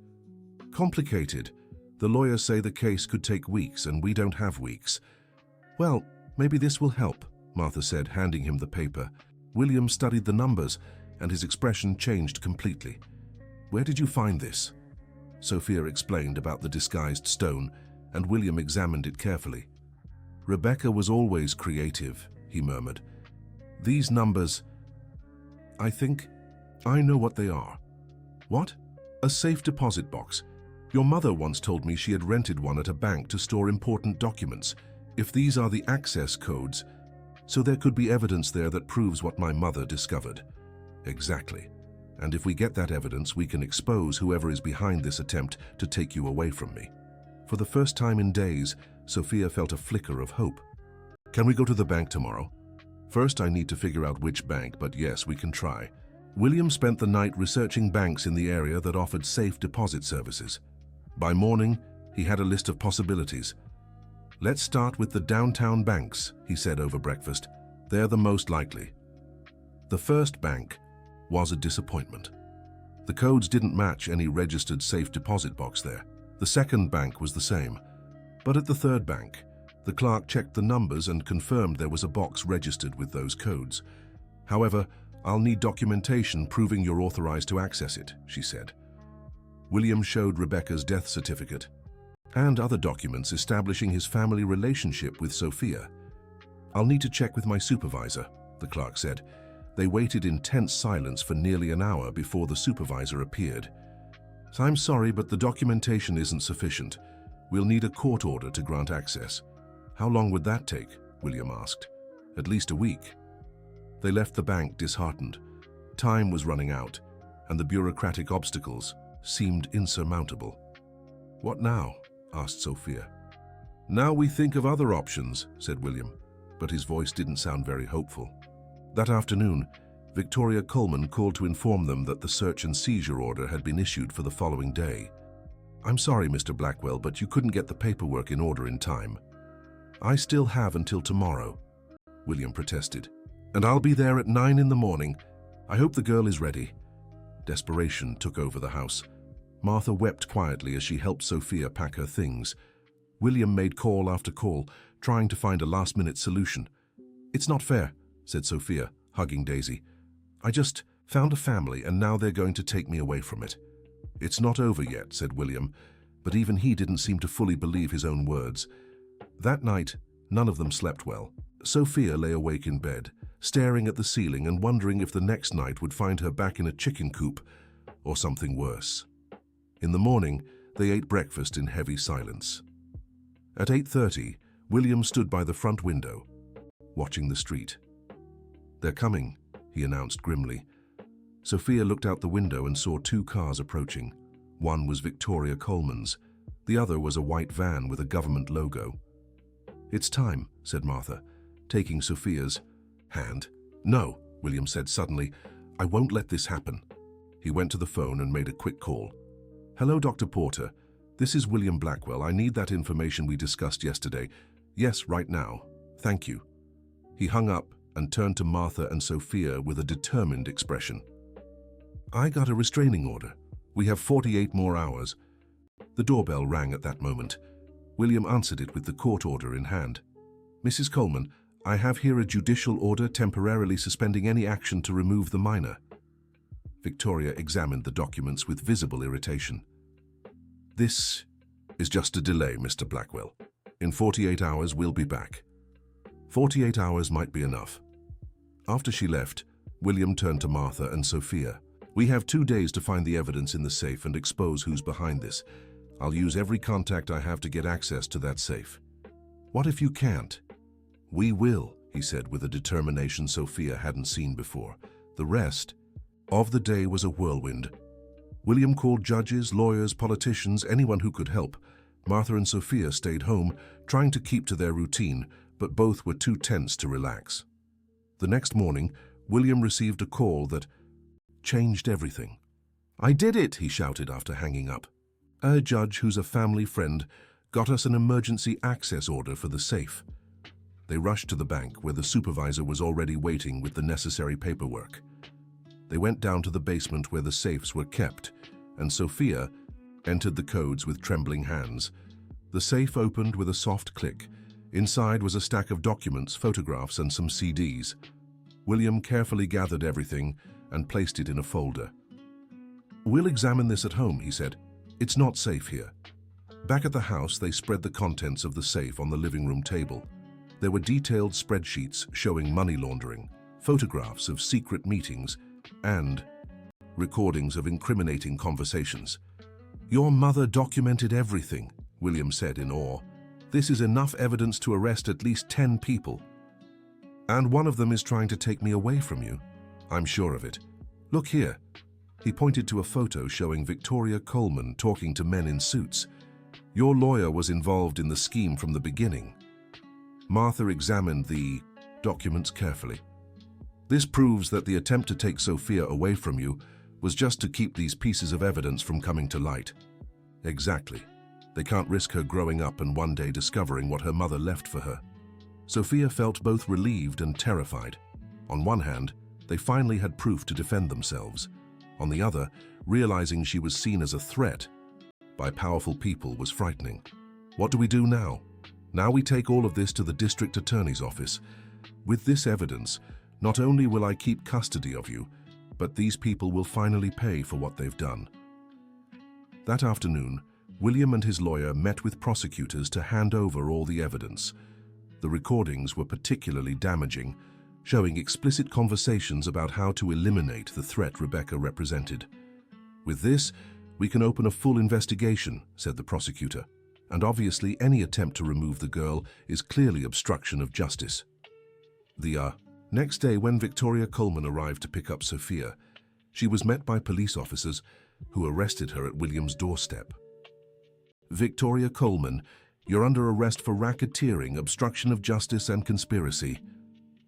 A: "Complicated. The lawyers say the case could take weeks, and we don't have weeks." "Well, maybe this will help," Martha said, handing him the paper. William studied the numbers, and his expression changed completely. "Where did you find this?" Sophia explained about the disguised stone, and William examined it carefully. "Rebecca was always creative," he murmured. "These numbers, I think I know what they are." "What?" "A safe deposit box. Your mother once told me she had rented one at a bank to store important documents. If these are the access codes, so there could be evidence there that proves what my mother discovered." "Exactly. And if we get that evidence, we can expose whoever is behind this attempt to take you away from me." For the first time in days, Sophia felt a flicker of hope. "Can we go to the bank tomorrow?" "First, I need to figure out which bank, but yes, we can try." William spent the night researching banks in the area that offered safe deposit services. By morning, he had a list of possibilities. "Let's start with the downtown banks," he said over breakfast. "They're the most likely." The first bank was a disappointment. The codes didn't match any registered safe deposit box there. The second bank was the same. But at the third bank, the clerk checked the numbers and confirmed there was a box registered with those codes. "However, I'll need documentation proving you're authorized to access it," she said. William showed Rebecca's death certificate and other documents establishing his family relationship with Sophia. "I'll need to check with my supervisor," the clerk said. They waited in tense silence for nearly an hour before the supervisor appeared. "I'm sorry, but the documentation isn't sufficient. We'll need a court order to grant access." "How long would that take?" William asked. "At least a week." They left the bank disheartened. Time was running out, and the bureaucratic obstacles seemed insurmountable. "What now?" asked Sophia. "Now we think of other options," said William, but his voice didn't sound very hopeful. That afternoon, Victoria Coleman called to inform them that the search and seizure order had been issued for the following day. "I'm sorry, Mr. Blackwell, but you couldn't get the paperwork in order in time." "I still have until tomorrow," William protested. "And I'll be there at 9 in the morning. I hope the girl is ready." Desperation took over the house. Martha wept quietly as she helped Sophia pack her things. William made call after call, trying to find a last-minute solution. "It's not fair," said Sophia, hugging Daisy. "I just found a family, and now they're going to take me away from it." "It's not over yet," said William, but even he didn't seem to fully believe his own words. That night, none of them slept well. Sophia lay awake in bed, staring at the ceiling and wondering if the next night would find her back in a chicken coop or something worse. In the morning, they ate breakfast in heavy silence. At 8:30, William stood by the front window, watching the street. "They're coming," he announced grimly. Sophia looked out the window and saw two cars approaching. One was Victoria Coleman's. The other was a white van with a government logo. "It's time," said Martha, taking Sophia's hand "No," William said suddenly. "I won't let this happen." He went to the phone and made a quick call. "Hello, Dr. Porter. This is William Blackwell. I need that information we discussed yesterday. Yes, right now. Thank you." He hung up and turned to Martha and Sophia with a determined expression. "I got a restraining order. We have 48 more hours." The doorbell rang at that moment. William answered it with the court order in hand. "Mrs. Coleman, I have here a judicial order temporarily suspending any action to remove the minor." Victoria examined the documents with visible irritation. "This is just a delay, Mr. Blackwell. In 48 hours, we'll be back." 48 hours might be enough. After she left, William turned to Martha and Sophia. "We have 2 days to find the evidence in the safe and expose who's behind this. I'll use every contact I have to get access to that safe." "What if you can't?" "We will," he said with a determination Sophia hadn't seen before. The rest of the day was a whirlwind. William called judges, lawyers, politicians, anyone who could help. Martha and Sophia stayed home, trying to keep to their routine, but both were too tense to relax. The next morning, William received a call that changed everything. "I did it," he shouted after hanging up. "A judge who's a family friend got us an emergency access order for the safe." They rushed to the bank where the supervisor was already waiting with the necessary paperwork. They went down to the basement where the safes were kept, and Sophia entered the codes with trembling hands. The safe opened with a soft click. Inside was a stack of documents, photographs, and some CDs. William carefully gathered everything and placed it in a folder. "We'll examine this at home," he said. "It's not safe here." Back at the house, they spread the contents of the safe on the living room table. There were detailed spreadsheets showing money laundering, photographs of secret meetings, and recordings of incriminating conversations. "Your mother documented everything," William said in awe. "This is enough evidence to arrest at least 10 people. And one of them is trying to take me away from you. I'm sure of it. Look here." He pointed to a photo showing Victoria Coleman talking to men in suits. "Your lawyer was involved in the scheme from the beginning." Martha examined the documents carefully. "This proves that the attempt to take Sophia away from you was just to keep these pieces of evidence from coming to light." "Exactly. They can't risk her growing up and one day discovering what her mother left for her." Sophia felt both relieved and terrified. On one hand, they finally had proof to defend themselves. On the other, realizing she was seen as a threat by powerful people was frightening. "What do we do now?" "Now we take all of this to the district attorney's office. With this evidence, not only will I keep custody of you, but these people will finally pay for what they've done." That afternoon, William and his lawyer met with prosecutors to hand over all the evidence. The recordings were particularly damaging, showing explicit conversations about how to eliminate the threat Rebecca represented. "With this, we can open a full investigation," said the prosecutor. "And obviously any attempt to remove the girl is clearly obstruction of justice." The next day, when Victoria Coleman arrived to pick up Sophia, she was met by police officers who arrested her at William's doorstep. "Victoria Coleman, you're under arrest for racketeering, obstruction of justice, and conspiracy."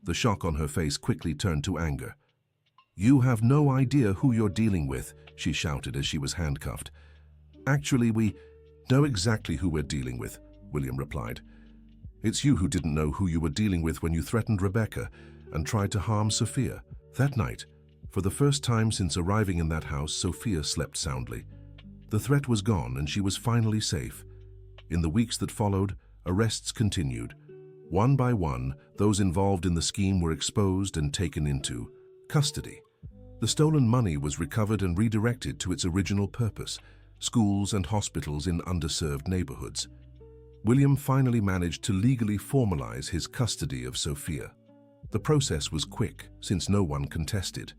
A: The shock on her face quickly turned to anger. "You have no idea who you're dealing with," she shouted as she was handcuffed. "Actually, we know exactly who we're dealing with," William replied. "It's you who didn't know who you were dealing with when you threatened Rebecca and tried to harm Sophia." That night, for the first time since arriving in that house, Sophia slept soundly. The threat was gone and she was finally safe. In the weeks that followed, arrests continued. One by one, those involved in the scheme were exposed and taken into custody. The stolen money was recovered and redirected to its original purpose: schools and hospitals in underserved neighborhoods. William finally managed to legally formalize his custody of Sophia. The process was quick, since no one contested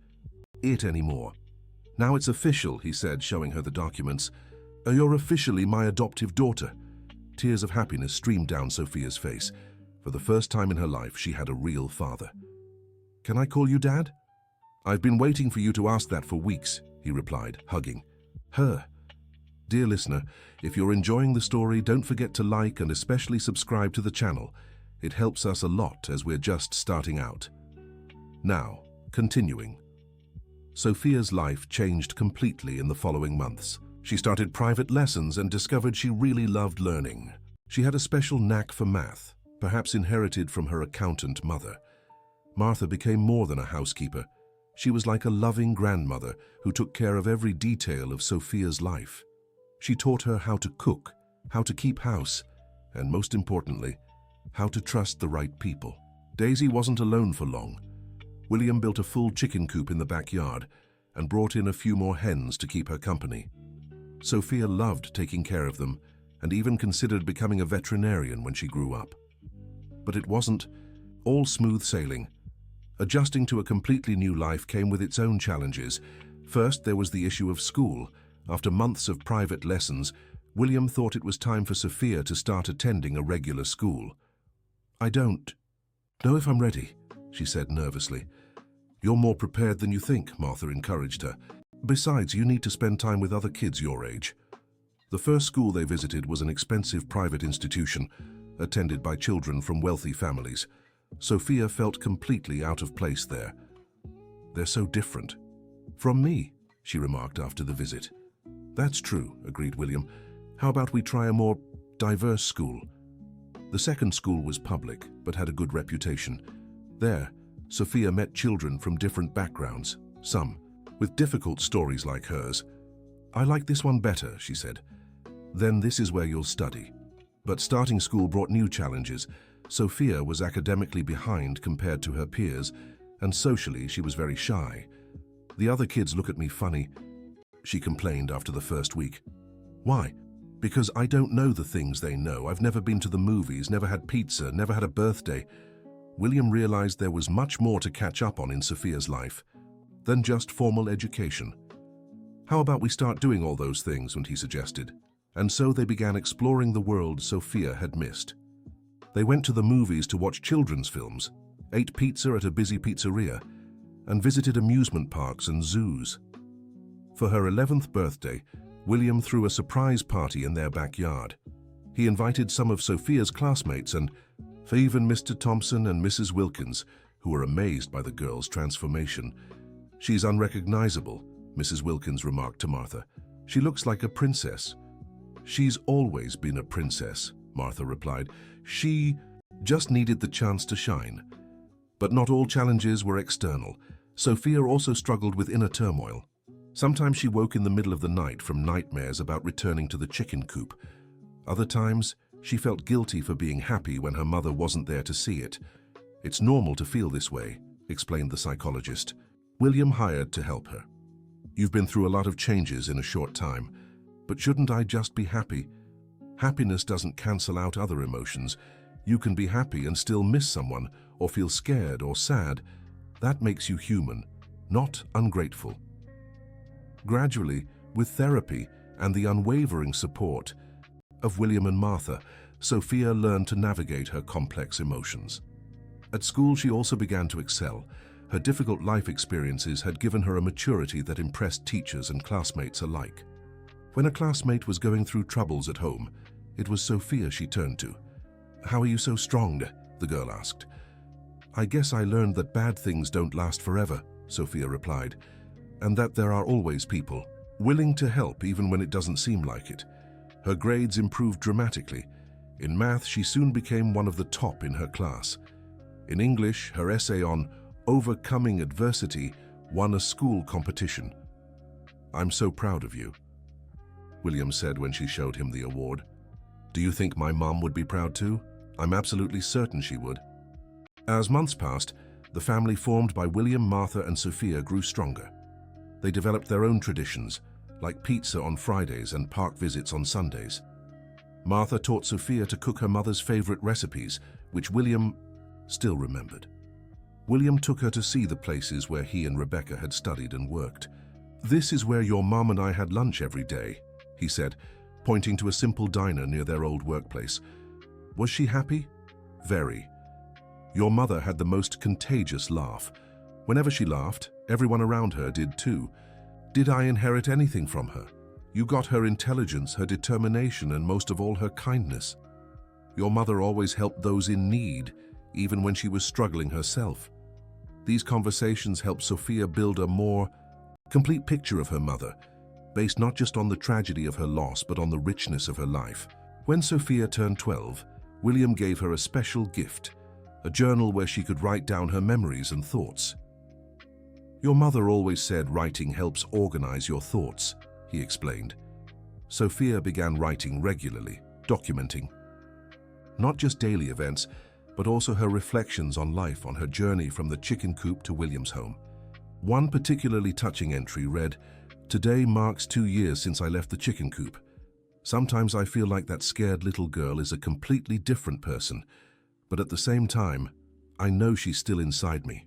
A: it anymore. "Now it's official," he said, showing her the documents. "You're officially my adoptive daughter." Tears of happiness streamed down Sophia's face. For the first time in her life, she had a real father. "Can I call you Dad?" "I've been waiting for you to ask that for weeks," he replied, hugging her. Dear listener, if you're enjoying the story, don't forget to like and especially subscribe to the channel. It helps us a lot as we're just starting out. Now, continuing. Sophia's life changed completely in the following months. She started private lessons and discovered she really loved learning. She had a special knack for math, perhaps inherited from her accountant mother. Martha became more than a housekeeper. She was like a loving grandmother who took care of every detail of Sophia's life. She taught her how to cook, how to keep house, and most importantly, how to trust the right people. Daisy wasn't alone for long. William built a full chicken coop in the backyard and brought in a few more hens to keep her company. Sophia loved taking care of them and even considered becoming a veterinarian when she grew up. But it wasn't all smooth sailing. Adjusting to a completely new life came with its own challenges. First, there was the issue of school. After months of private lessons, William thought it was time for Sophia to start attending a regular school. "I don't know if I'm ready," she said nervously. "You're more prepared than you think," Martha encouraged her. "Besides, you need to spend time with other kids your age." The first school they visited was an expensive private institution, attended by children from wealthy families. Sophia felt completely out of place there. "They're so different from me," she remarked after the visit. "That's true," agreed William. "How about we try a more diverse school?" The second school was public, but had a good reputation. There, Sophia met children from different backgrounds, some with difficult stories like hers. "I like this one better," she said. "Then this is where you'll study." But starting school brought new challenges. Sophia was academically behind compared to her peers, and socially she was very shy. "The other kids look at me funny," she complained after the first week. "Why?" "Because I don't know the things they know. I've never been to the movies, never had pizza, never had a birthday." William realized there was much more to catch up on in Sophia's life than just formal education. "How about we start doing all those things?" he suggested. And so they began exploring the world Sophia had missed. They went to the movies to watch children's films, ate pizza at a busy pizzeria, and visited amusement parks and zoos. For her 11th birthday, William threw a surprise party in their backyard. He invited some of Sophia's classmates and even Mr. Thompson and Mrs. Wilkins, who were amazed by the girl's transformation. "She's unrecognizable," Mrs. Wilkins remarked to Martha. "She looks like a princess." "She's always been a princess," Martha replied. "She just needed the chance to shine." But not all challenges were external. Sophia also struggled with inner turmoil. Sometimes she woke in the middle of the night from nightmares about returning to the chicken coop. Other times, she felt guilty for being happy when her mother wasn't there to see it. "It's normal to feel this way," explained the psychologist. William hired to help her. "You've been through a lot of changes in a short time, but shouldn't I just be happy? Happiness doesn't cancel out other emotions. You can be happy and still miss someone, or feel scared or sad. That makes you human, not ungrateful." Gradually, with therapy and the unwavering support of William and Martha, Sophia learned to navigate her complex emotions. At school, she also began to excel. Her difficult life experiences had given her a maturity that impressed teachers and classmates alike. When a classmate was going through troubles at home, it was Sophia she turned to. "How are you so strong?" the girl asked. "I guess I learned that bad things don't last forever," Sophia replied, "and that there are always people willing to help even when it doesn't seem like it." Her grades improved dramatically. In math, she soon became one of the top in her class. In English, her essay on overcoming adversity won a school competition. "I'm so proud of you," William said when she showed him the award. "Do you think my mom would be proud too?" "I'm absolutely certain she would." As months passed, the family formed by William, Martha, and Sophia grew stronger. They developed their own traditions, like pizza on Fridays and park visits on Sundays. Martha taught Sophia to cook her mother's favorite recipes, which William still remembered. William took her to see the places where he and Rebecca had studied and worked. "This is where your mom and I had lunch every day," he said, pointing to a simple diner near their old workplace. "Was she happy?" "Very. Your mother had the most contagious laugh. Whenever she laughed, everyone around her did too. Did I inherit anything from her? You got her intelligence, her determination, and most of all, her kindness. Your mother always helped those in need, even when she was struggling herself." These conversations helped Sophia build a more complete picture of her mother, based not just on the tragedy of her loss but on the richness of her life. When Sophia turned 12, William gave her a special gift, a journal where she could write down her memories and thoughts. "Your mother always said writing helps organize your thoughts," he explained. Sophia began writing regularly, documenting not just daily events, but also her reflections on life on her journey from the chicken coop to William's home. One particularly touching entry read, "Today marks 2 years since I left the chicken coop. Sometimes I feel like that scared little girl is a completely different person, but at the same time, I know she's still inside me,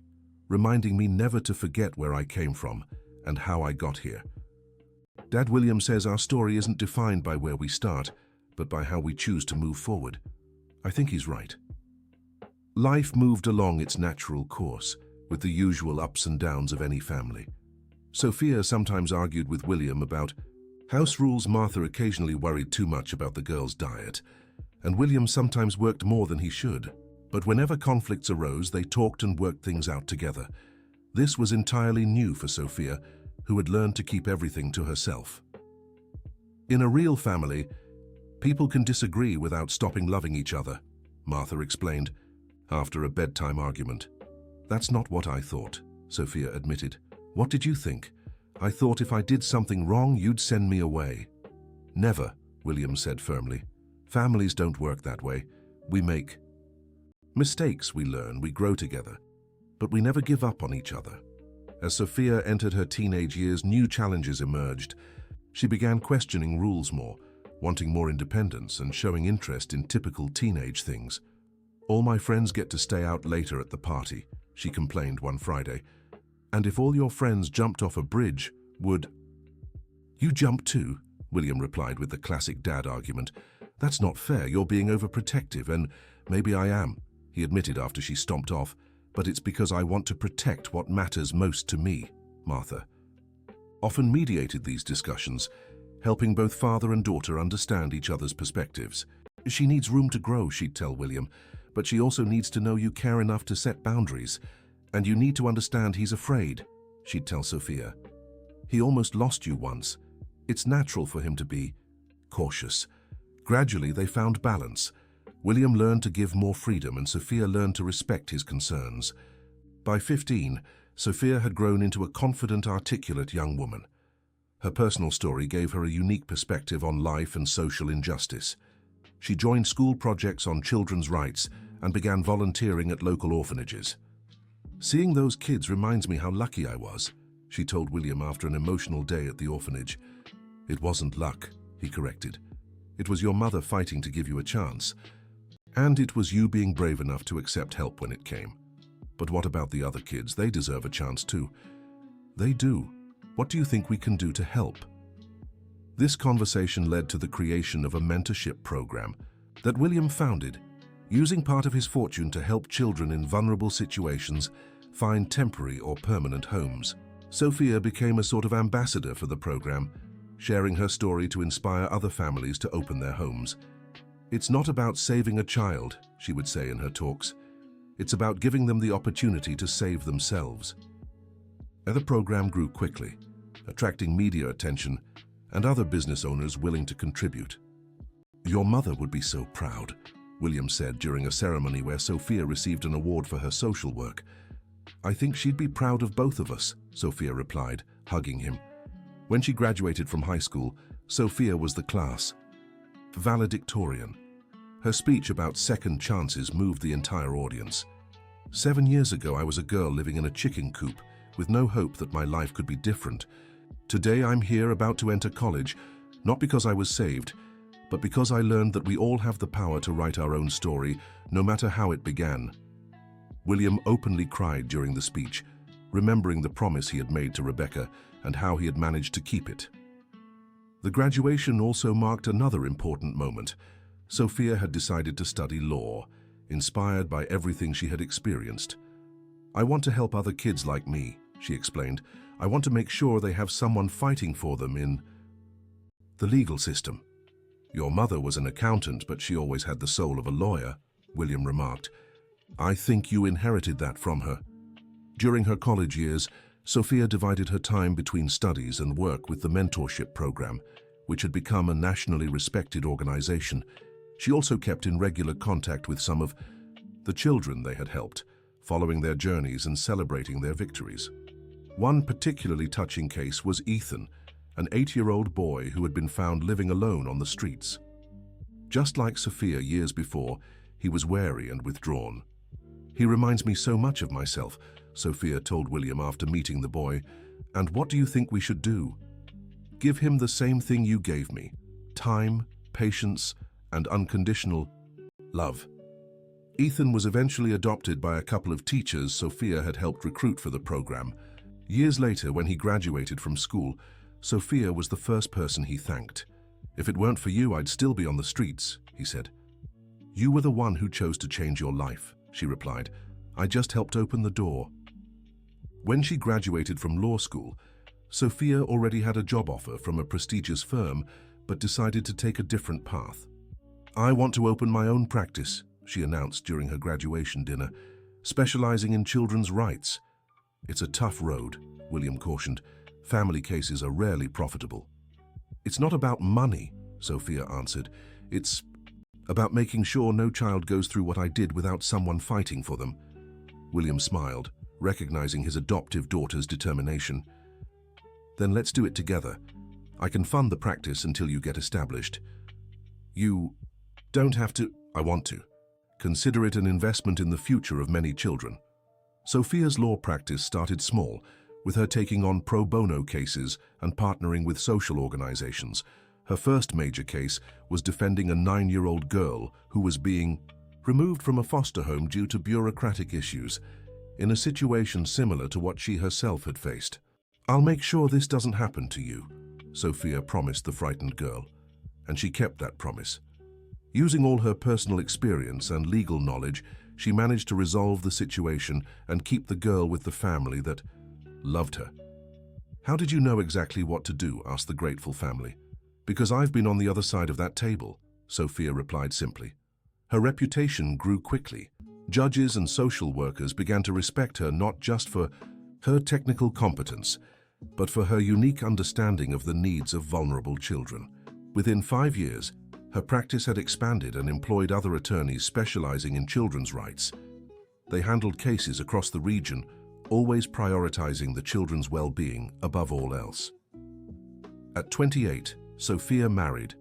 A: reminding me never to forget where I came from and how I got here." Dad William says our story isn't defined by where we start, but by how we choose to move forward. I think he's right. Life moved along its natural course, with the usual ups and downs of any family. Sophia sometimes argued with William about house rules. Martha occasionally worried too much about the girls' diet, and William sometimes worked more than he should. But whenever conflicts arose, they talked and worked things out together. This was entirely new for Sophia, who had learned to keep everything to herself. In a real family, people can disagree without stopping loving each other, Martha explained, after a bedtime argument. "That's not what I thought," Sophia admitted. "What did you think? I thought if I did something wrong, you'd send me away." "Never," William said firmly. "Families don't work that way. We make mistakes, we learn, we grow together. But we never give up on each other." As Sophia entered her teenage years, new challenges emerged. She began questioning rules more, wanting more independence and showing interest in typical teenage things. "All my friends get to stay out later at the party," she complained one Friday. "And if all your friends jumped off a bridge, would you jump too?" William replied with the classic dad argument. "That's not fair, you're being overprotective, and maybe I am," he admitted after she stomped off. "But it's because I want to protect what matters most to me," Martha often mediated these discussions, helping both father and daughter understand each other's perspectives. "She needs room to grow," she'd tell William, "but she also needs to know you care enough to set boundaries. And you need to understand he's afraid," she'd tell Sophia. "He almost lost you once. It's natural for him to be cautious." Gradually, they found balance. William learned to give more freedom, and Sophia learned to respect his concerns. By 15, Sophia had grown into a confident, articulate young woman. Her personal story gave her a unique perspective on life and social injustice. She joined school projects on children's rights and began volunteering at local orphanages. "Seeing those kids reminds me how lucky I was," she told William after an emotional day at the orphanage. "It wasn't luck," he corrected. "It was your mother fighting to give you a chance. And it was you being brave enough to accept help when it came. But what about the other kids? They deserve a chance too." "They do. What do you think we can do to help?" This conversation led to the creation of a mentorship program that William founded, using part of his fortune to help children in vulnerable situations find temporary or permanent homes. Sophia became a sort of ambassador for the program, sharing her story to inspire other families to open their homes. "It's not about saving a child," she would say in her talks. "It's about giving them the opportunity to save themselves." The program grew quickly, attracting media attention and other business owners willing to contribute. "Your mother would be so proud," William said during a ceremony where Sophia received an award for her social work. "I think she'd be proud of both of us," Sophia replied, hugging him. When she graduated from high school, Sophia was the class valedictorian. Her speech about second chances moved the entire audience. 7 years ago, I was a girl living in a chicken coop with no hope that my life could be different. Today, I'm here about to enter college, not because I was saved, but because I learned that we all have the power to write our own story, no matter how it began. William openly cried during the speech, remembering the promise he had made to Rebecca and how he had managed to keep it. The graduation also marked another important moment. Sophia had decided to study law, inspired by everything she had experienced. "I want to help other kids like me," she explained. "I want to make sure they have someone fighting for them in the legal system." "Your mother was an accountant, but she always had the soul of a lawyer," William remarked. "I think you inherited that from her." During her college years, Sophia divided her time between studies and work with the mentorship program, which had become a nationally respected organization. She also kept in regular contact with some of the children they had helped, following their journeys and celebrating their victories. One particularly touching case was Ethan, an 8-year-old boy who had been found living alone on the streets. Just like Sophia years before, he was wary and withdrawn. "He reminds me so much of myself," Sophia told William after meeting the boy. "And what do you think we should do?" "Give him the same thing you gave me: time, patience, and unconditional love." Ethan was eventually adopted by a couple of teachers Sophia had helped recruit for the program. Years later, when he graduated from school, Sophia was the first person he thanked. "If it weren't for you, I'd still be on the streets," he said. "You were the one who chose to change your life," she replied. "I just helped open the door." When she graduated from law school, Sophia already had a job offer from a prestigious firm, but decided to take a different path. "I want to open my own practice," she announced during her graduation dinner, "specializing in children's rights." "It's a tough road," William cautioned. "Family cases are rarely profitable." "It's not about money," Sophia answered. "It's about making sure no child goes through what I did without someone fighting for them." William smiled, recognizing his adoptive daughter's determination. "Then let's do it together. I can fund the practice until you get established." "You don't have to." "I want to. Consider it an investment in the future of many children." Sophia's law practice started small, with her taking on pro bono cases and partnering with social organizations. Her first major case was defending a 9-year-old girl who was being removed from a foster home due to bureaucratic issues, in a situation similar to what she herself had faced. "I'll make sure this doesn't happen to you," Sophia promised the frightened girl, and she kept that promise. Using all her personal experience and legal knowledge, she managed to resolve the situation and keep the girl with the family that loved her. "How did you know exactly what to do?" asked the grateful family. "Because I've been on the other side of that table," Sophia replied simply. Her reputation grew quickly. Judges and social workers began to respect her not just for her technical competence, but for her unique understanding of the needs of vulnerable children. Within 5 years, her practice had expanded and employed other attorneys specializing in children's rights. They handled cases across the region, always prioritizing the children's well-being above all else. At 28, Sophia married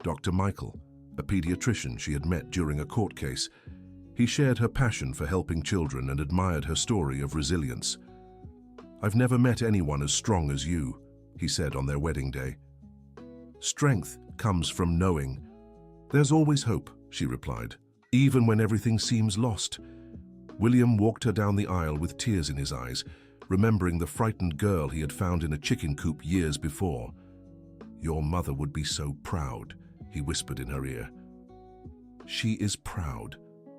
A: Dr. Michael, a pediatrician she had met during a court case. He shared her passion for helping children and admired her story of resilience. "I've never met anyone as strong as you," he said on their wedding day. "Strength comes from knowing there's always hope," she replied, "even when everything seems lost." William walked her down the aisle with tears in his eyes, remembering the frightened girl he had found in a chicken coop years before. "Your mother would be so proud," he whispered in her ear. "She is proud,"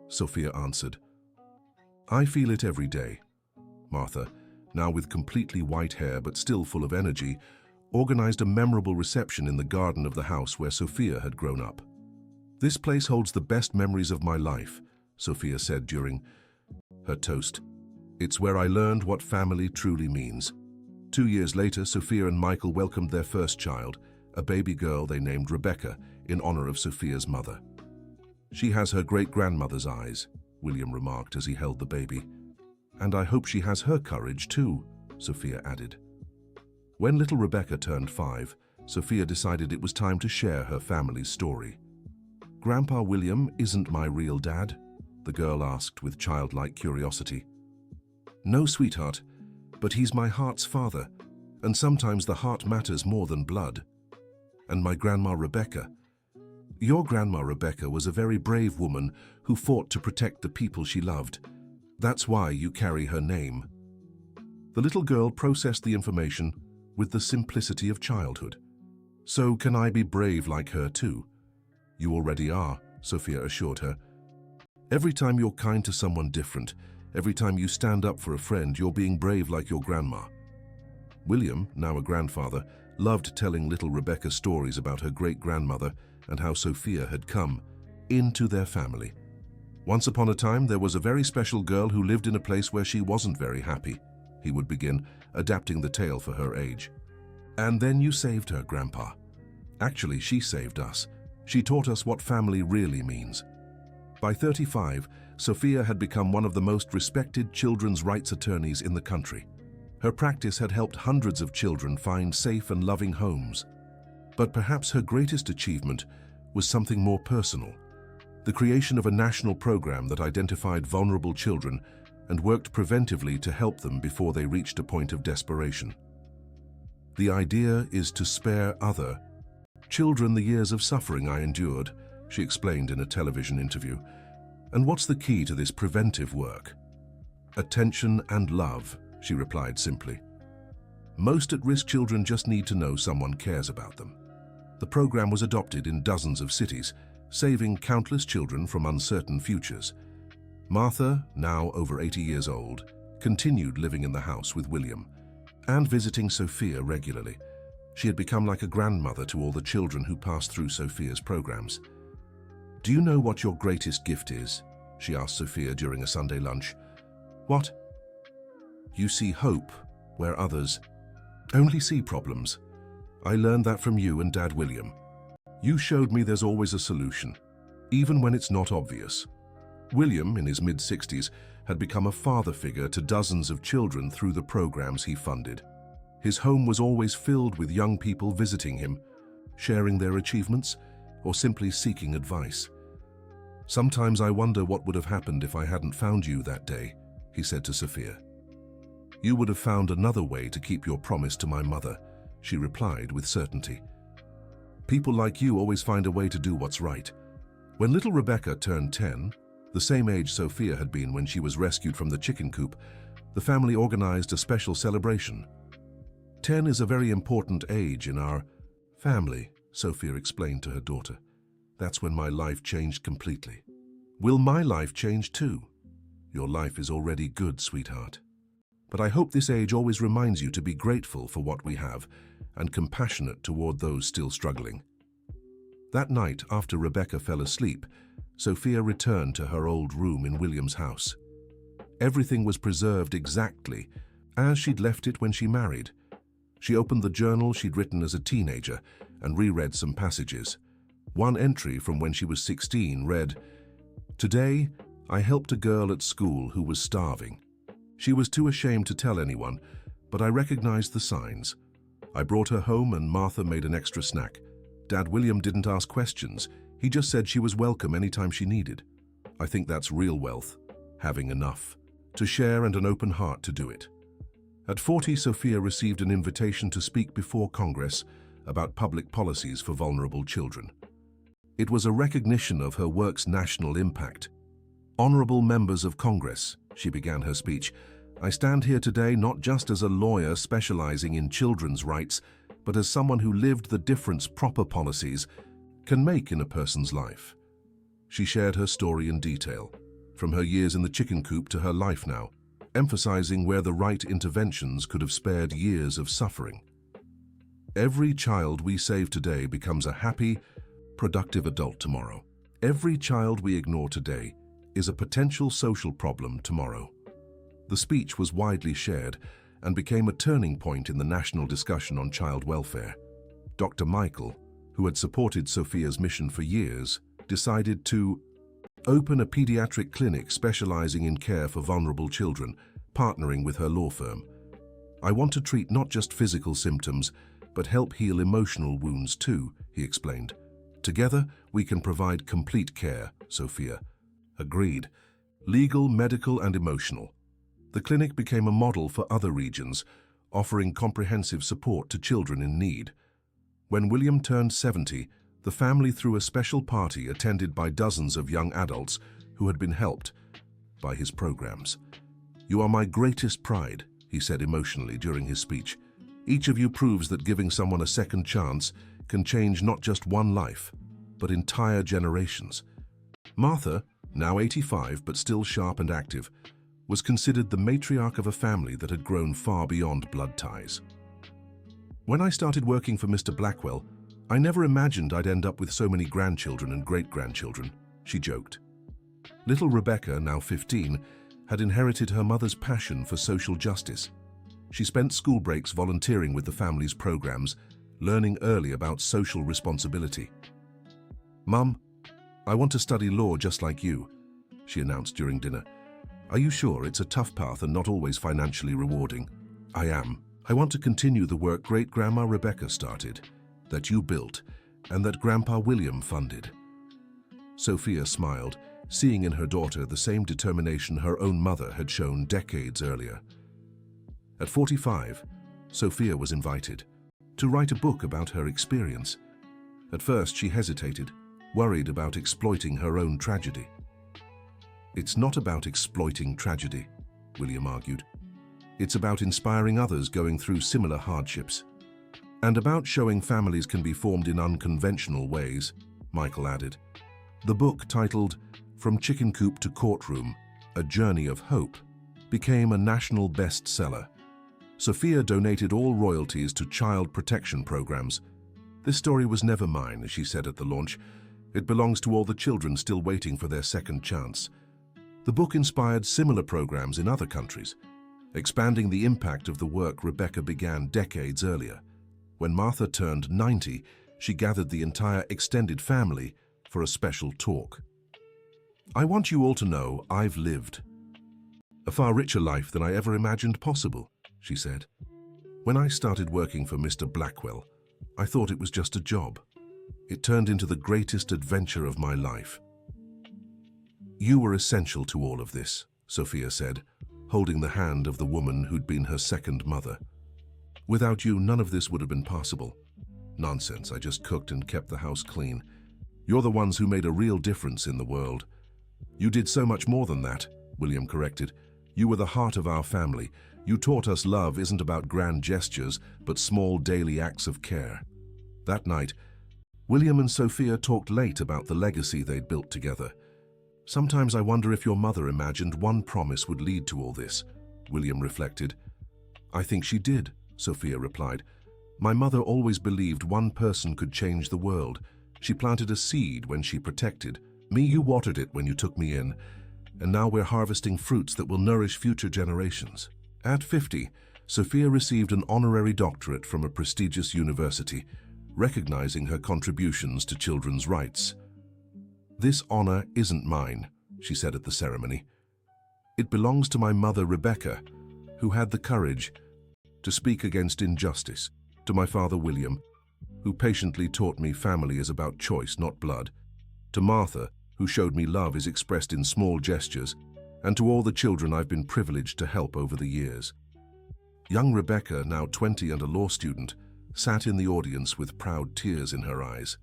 A: Sophia answered. "I feel it every day." Martha, now with completely white hair but still full of energy, organized a memorable reception in the garden of the house where Sophia had grown up. "This place holds the best memories of my life," Sophia said during her toast. "It's where I learned what family truly means." 2 years later, Sophia and Michael welcomed their first child, a baby girl they named Rebecca, in honor of Sophia's mother. "She has her great-grandmother's eyes," William remarked as he held the baby. "And I hope she has her courage too," Sophia added. When little Rebecca turned 5, Sophia decided it was time to share her family's story. "Grandpa William isn't my real dad?" the girl asked with childlike curiosity. "No, sweetheart, but he's my heart's father, and sometimes the heart matters more than blood. And my grandma Rebecca. Your grandma Rebecca was a very brave woman who fought to protect the people she loved. That's why you carry her name." The little girl processed the information with the simplicity of childhood. "So can I be brave like her too?" "You already are," Sophia assured her. "Every time you're kind to someone different, every time you stand up for a friend, you're being brave like your grandma." William, now a grandfather, loved telling little Rebecca stories about her great-grandmother and how Sophia had come into their family. Once upon a time, there was a very special girl who lived in a place where she wasn't very happy, he would begin, adapting the tale for her age. And then you saved her, Grandpa. Actually, she saved us. She taught us what family really means. By 35, Sophia had become one of the most respected children's rights attorneys in the country. Her practice had helped hundreds of children find safe and loving homes. But perhaps her greatest achievement was something more personal: the creation of a national program that identified vulnerable children and worked preventively to help them before they reached a point of desperation. The idea is to spare other children the years of suffering I endured, she explained in a television interview. And what's the key to this preventive work? Attention and love, she replied simply. Most at-risk children just need to know someone cares about them. The program was adopted in dozens of cities, saving countless children from uncertain futures. Martha, now over 80 years old, continued living in the house with William and visiting Sophia regularly. She had become like a grandmother to all the children who passed through Sophia's programs. "Do you know what your greatest gift is?" she asked Sophia during a Sunday lunch. "What?" "You see hope where others only see problems. I learned that from you and Dad William. You showed me there's always a solution, even when it's not obvious." William, in his mid-60s, had become a father figure to dozens of children through the programs he funded. His home was always filled with young people visiting him, sharing their achievements, or simply seeking advice. "Sometimes I wonder what would have happened if I hadn't found you that day," he said to Sophia. "You would have found another way to keep your promise to my mother," she replied with certainty. "People like you always find a way to do what's right." When little Rebecca turned 10, the same age Sophia had been when she was rescued from the chicken coop, the family organized a special celebration. 10 is a very important age in our family, Sophia explained to her daughter. "That's when my life changed completely." "Will my life change too?" "Your life is already good, sweetheart. But I hope this age always reminds you to be grateful for what we have and compassionate toward those still struggling." That night, after Rebecca fell asleep, Sophia returned to her old room in William's house. Everything was preserved exactly as she'd left it when she married. She opened the journal she'd written as a teenager and reread some passages. One entry from when she was 16 read, "Today, I helped a girl at school who was starving. She was too ashamed to tell anyone, but I recognized the signs. I brought her home and Martha made an extra snack. Dad William didn't ask questions. He just said she was welcome anytime she needed. I think that's real wealth, having enough to share and an open heart to do it." At 40, Sophia received an invitation to speak before Congress about public policies for vulnerable children. It was a recognition of her work's national impact. "Honorable members of Congress," she began her speech, "I stand here today not just as a lawyer specializing in children's rights, but as someone who lived the difference proper policies can make in a person's life." She shared her story in detail, from her years in the chicken coop to her life now, emphasizing where the right interventions could have spared years of suffering. "Every child we save today becomes a happy, productive adult tomorrow. Every child we ignore today is a potential social problem tomorrow." The speech was widely shared and became a turning point in the national discussion on child welfare. Dr. Michael, who had supported Sophia's mission for years, decided to open a pediatric clinic specializing in care for vulnerable children, partnering with her law firm. "I want to treat not just physical symptoms, but help heal emotional wounds too," he explained. "Together, we can provide complete care," Sophia agreed. "Legal, medical, and emotional." The clinic became a model for other regions, offering comprehensive support to children in need. When William turned 70, the family threw a special party attended by dozens of young adults who had been helped by his programs. "You are my greatest pride," he said emotionally during his speech. "Each of you proves that giving someone a second chance can change not just one life, but entire generations." Martha, now 85 but still sharp and active, was considered the matriarch of a family that had grown far beyond blood ties. "When I started working for Mr. Blackwell, I never imagined I'd end up with so many grandchildren and great-grandchildren," she joked. Little Rebecca, now 15, had inherited her mother's passion for social justice. She spent school breaks volunteering with the family's programs, learning early about social responsibility. "Mum, I want to study law just like you," she announced during dinner. "Are you sure it's a tough path and not always financially rewarding?" "I am. I want to continue the work Great-Grandma Rebecca started, that you built, and that Grandpa William funded." Sophia smiled, seeing in her daughter the same determination her own mother had shown decades earlier. At 45, Sophia was invited to write a book about her experience. At first, she hesitated, worried about exploiting her own tragedy. "It's not about exploiting tragedy," William argued. "It's about inspiring others going through similar hardships. And about showing families can be formed in unconventional ways," Michael added. The book, titled From Chicken Coop to Courtroom, A Journey of Hope, became a national bestseller. Sophia donated all royalties to child protection programs. "This story was never mine," she said at the launch. "It belongs to all the children still waiting for their second chance." The book inspired similar programs in other countries, expanding the impact of the work Rebecca began decades earlier. When Martha turned 90, she gathered the entire extended family for a special talk. "I want you all to know I've lived a far richer life than I ever imagined possible," she said. "When I started working for Mr. Blackwell, I thought it was just a job. It turned into the greatest adventure of my life." "You were essential to all of this," Sophia said, holding the hand of the woman who'd been her second mother. "Without you, none of this would have been possible." "Nonsense, I just cooked and kept the house clean. You're the ones who made a real difference in the world." "You did so much more than that," William corrected. "You were the heart of our family. You taught us love isn't about grand gestures, but small daily acts of care." That night, William and Sophia talked late about the legacy they'd built together. "Sometimes I wonder if your mother imagined one promise would lead to all this," William reflected. "I think she did," Sophia replied. "My mother always believed one person could change the world. She planted a seed when she protected me. You watered it when you took me in, and now we're harvesting fruits that will nourish future generations." At 50, Sophia received an honorary doctorate from a prestigious university, recognizing her contributions to children's rights. "This honor isn't mine," she said at the ceremony. "It belongs to my mother, Rebecca, who had the courage to speak against injustice, to my father, William, who patiently taught me family is about choice, not blood, to Martha, who showed me love is expressed in small gestures, and to all the children I've been privileged to help over the years." Young Rebecca, now 20 and a law student, sat in the audience with proud tears in her eyes.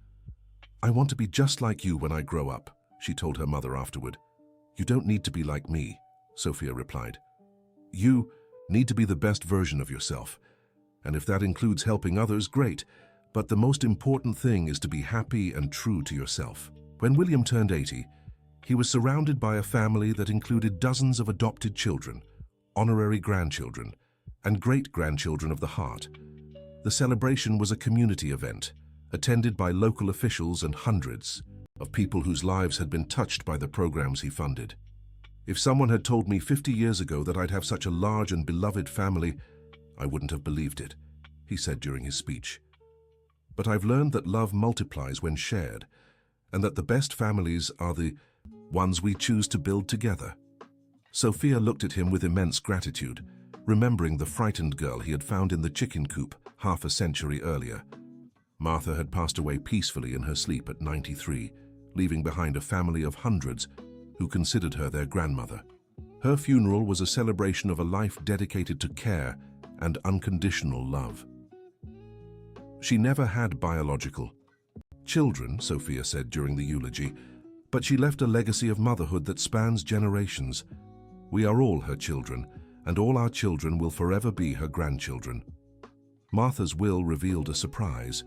A: "I want to be just like you when I grow up," she told her mother afterward. "You don't need to be like me," Sophia replied. "You need to be the best version of yourself. And if that includes helping others, great. But the most important thing is to be happy and true to yourself." When William turned 80, he was surrounded by a family that included dozens of adopted children, honorary grandchildren, and great-grandchildren of the heart. The celebration was a community event, attended by local officials and hundreds of people whose lives had been touched by the programs he funded. "If someone had told me 50 years ago that I'd have such a large and beloved family, I wouldn't have believed it," he said during his speech. "But I've learned that love multiplies when shared, and that the best families are the ones we choose to build together." Sophia looked at him with immense gratitude, remembering the frightened girl he had found in the chicken coop half a century earlier. Martha had passed away peacefully in her sleep at 93, leaving behind a family of hundreds who considered her their grandmother. Her funeral was a celebration of a life dedicated to care and unconditional love. She never had biological children, Sophia said during the eulogy, but she left a legacy of motherhood that spans generations. "We are all her children, and all our children will forever be her grandchildren." Martha's will revealed a surprise.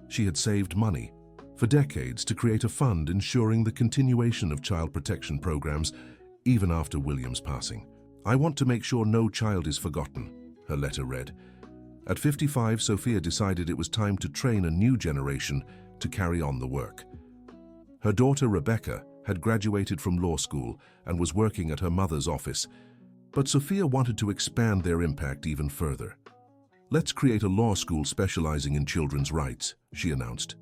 A: She had saved money for decades to create a fund ensuring the continuation of child protection programs even after William's passing. "I want to make sure no child is forgotten," her letter read. At 55, Sophia decided it was time to train a new generation to carry on the work. Her daughter Rebecca had graduated from law school and was working at her mother's office, but Sophia wanted to expand their impact even further. "Let's create a law school specializing in children's rights," she announced.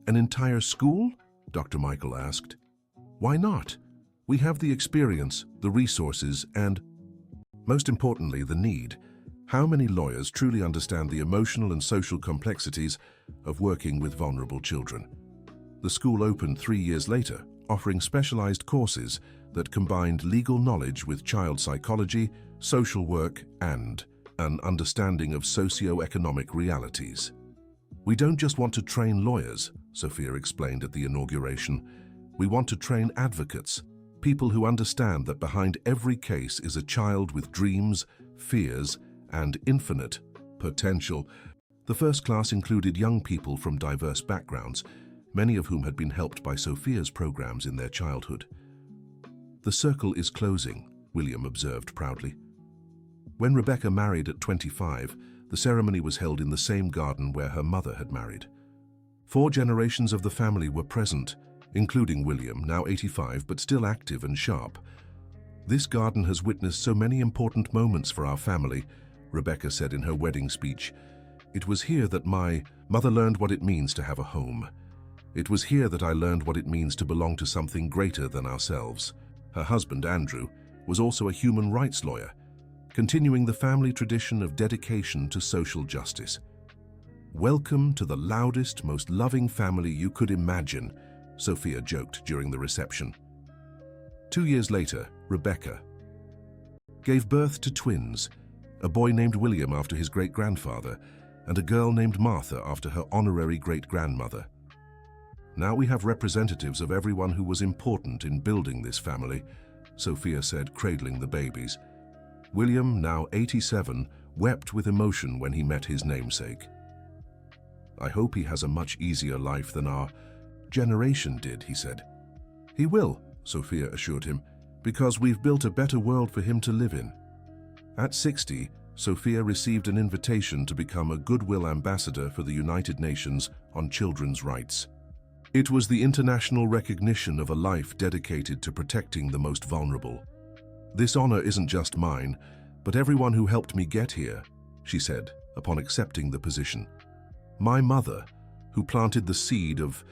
A: "An entire school?" Dr. Michael asked. "Why not? We have the experience, the resources, and, most importantly, the need. How many lawyers truly understand the emotional and social complexities of working with vulnerable children?" The school opened 3 years later, offering specialized courses that combined legal knowledge with child psychology, social work, and an understanding of socio-economic realities. "We don't just want to train lawyers," Sophia explained at the inauguration. "We want to train advocates, people who understand that behind every case is a child with dreams, fears, and infinite potential." The first class included young people from diverse backgrounds, many of whom had been helped by Sophia's programs in their childhood. "The circle is closing," William observed proudly. When Rebecca married at 25, the ceremony was held in the same garden where her mother had married. 4 generations of the family were present, including William, now 85 but still active and sharp. "This garden has witnessed so many important moments for our family," Rebecca said in her wedding speech. "It was here that my mother learned what it means to have a home. It was here that I learned what it means to belong to something greater than ourselves." Her husband, Andrew, was also a human rights lawyer, continuing the family tradition of dedication to social justice. "Welcome to the loudest, most loving family you could imagine," Sophia joked during the reception. 2 years later, Rebecca gave birth to twins, a boy named William after his great-grandfather, and a girl named Martha after her honorary great-grandmother. "Now we have representatives of everyone who was important in building this family," Sophia said, cradling the babies. William, now 87, wept with emotion when he met his namesake. "I hope he has a much easier life than our generation did," he said. "He will," Sophia assured him, "because we've built a better world for him to live in." At 60, Sophia received an invitation to become a Goodwill Ambassador for the United Nations on children's rights. It was the international recognition of a life dedicated to protecting the most vulnerable. "This honor isn't just mine, but everyone who helped me get here," she said upon accepting the position. "My mother, who planted the seed of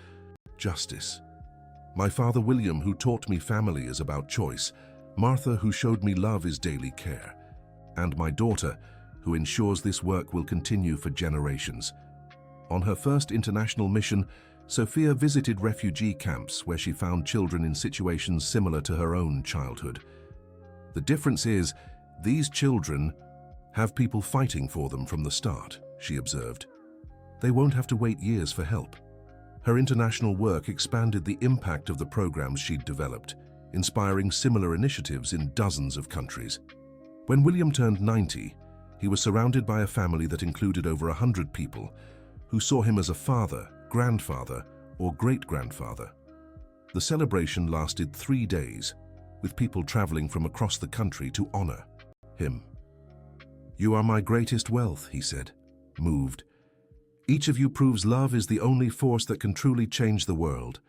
A: justice. My father William, who taught me family is about choice. Martha, who showed me love is daily care. And my daughter, who ensures this work will continue for generations." On her first international mission, Sophia visited refugee camps where she found children in situations similar to her own childhood. "The difference is, these children have people fighting for them from the start," she observed. "They won't have to wait years for help." Her international work expanded the impact of the programs she'd developed, inspiring similar initiatives in dozens of countries. When William turned 90, he was surrounded by a family that included over 100 people who saw him as a father, grandfather, or great-grandfather. The celebration lasted 3 days, with people traveling from across the country to honor him. "You are my greatest wealth," he said, moved. "Each of you proves love is the only force that can truly change the world."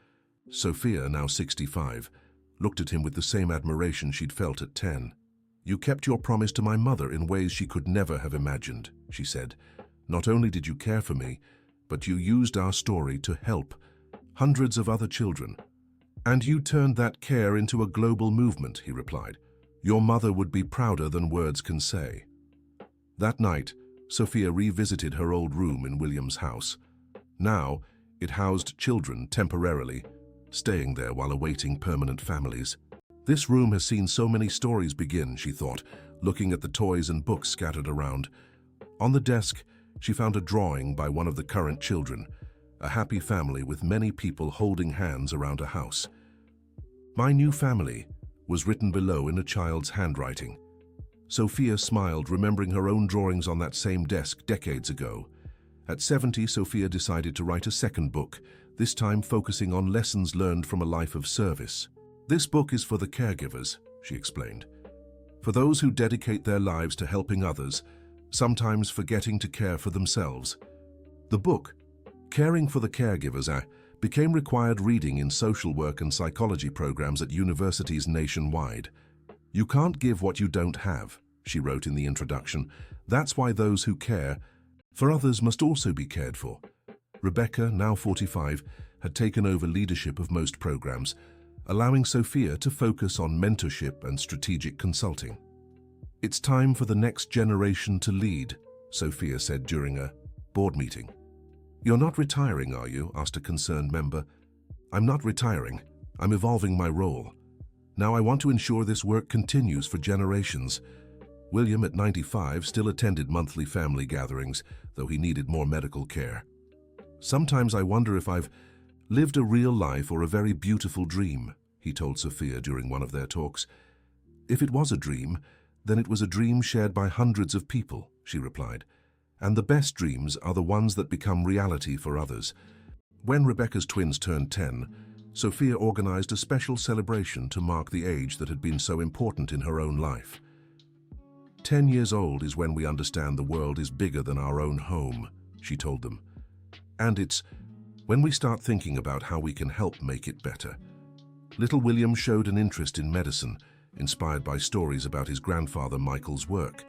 A: Sophia, now 65, looked at him with the same admiration she'd felt at 10. "You kept your promise to my mother in ways she could never have imagined," she said. "Not only did you care for me, but you used our story to help hundreds of other children. And you turned that care into a global movement," he replied. "Your mother would be prouder than words can say." That night, Sophia revisited her old room in William's house. Now, it housed children temporarily, staying there while awaiting permanent families. "This room has seen so many stories begin," she thought, looking at the toys and books scattered around. On the desk, she found a drawing by one of the current children, a happy family with many people holding hands around a house. "My new family," was written below in a child's handwriting. Sophia smiled, remembering her own drawings on that same desk decades ago. At 70, Sophia decided to write a second book, this time focusing on lessons learned from a life of service. "This book is for the caregivers," she explained. "For those who dedicate their lives to helping others, sometimes forgetting to care for themselves." The book, Caring for the Caregivers, became required reading in social work and psychology programs at universities nationwide. "You can't give what you don't have," she wrote in the introduction. "That's why those who care for others must also be cared for." Rebecca, now 45, had taken over leadership of most programs, allowing Sophia to focus on mentorship and strategic consulting. "It's time for the next generation to lead," Sophia said during a board meeting. "You're not retiring, are you?" asked a concerned member. "I'm not retiring. I'm evolving my role. Now I want to ensure this work continues for generations." William, at 95, still attended monthly family gatherings, though he needed more medical care. "Sometimes I wonder if I've lived a real life or a very beautiful dream," he told Sophia during one of their talks. "If it was a dream, then it was a dream shared by hundreds of people," she replied. "And the best dreams are the ones that become reality for others." When Rebecca's twins turned 10, Sophia organized a special celebration to mark the age that had been so important in her own life. 10 years old is when we understand the world is bigger than our own home," she told them. "And it's when we start thinking about how we can help make it better." Little William showed an interest in medicine, inspired by stories about his grandfather Michael's work.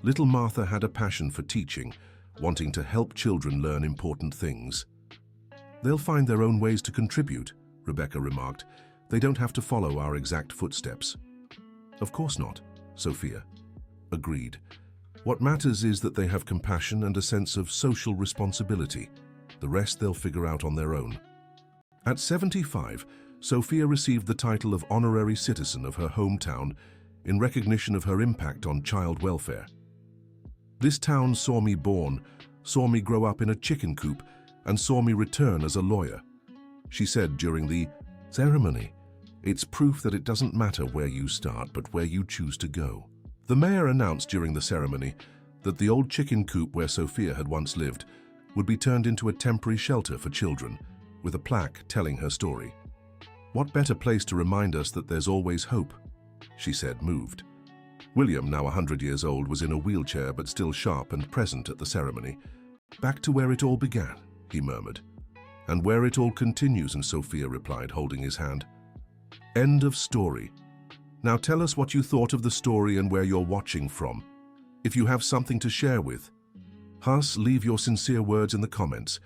A: Little Martha had a passion for teaching, wanting to help children learn important things. "They'll find their own ways to contribute," Rebecca remarked. "They don't have to follow our exact footsteps." "Of course not," Sophia agreed. "What matters is that they have compassion and a sense of social responsibility. The rest they'll figure out on their own." At 75, Sophia received the title of honorary citizen of her hometown in recognition of her impact on child welfare. "This town saw me born, saw me grow up in a chicken coop, and saw me return as a lawyer," she said during the ceremony. "It's proof that it doesn't matter where you start, but where you choose to go." The mayor announced during the ceremony that the old chicken coop where Sophia had once lived would be turned into a temporary shelter for children, with a plaque telling her story. "What better place to remind us that there's always hope," she said, moved. William, now 100 years old, was in a wheelchair but still sharp and present at the ceremony. "Back to where it all began," he murmured. "And where it all continues," and Sophia replied, holding his hand. End of story. Now tell us what you thought of the story and where you're watching from. If you have something to share with us, leave your sincere words in the comments.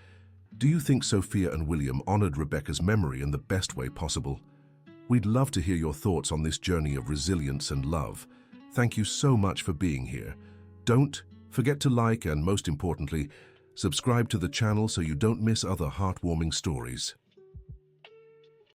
A: Do you think Sophia and William honored Rebecca's memory in the best way possible? We'd love to hear your thoughts on this journey of resilience and love. Thank you so much for being here. Don't forget to like and, most importantly, subscribe to the channel so you don't miss other heartwarming stories.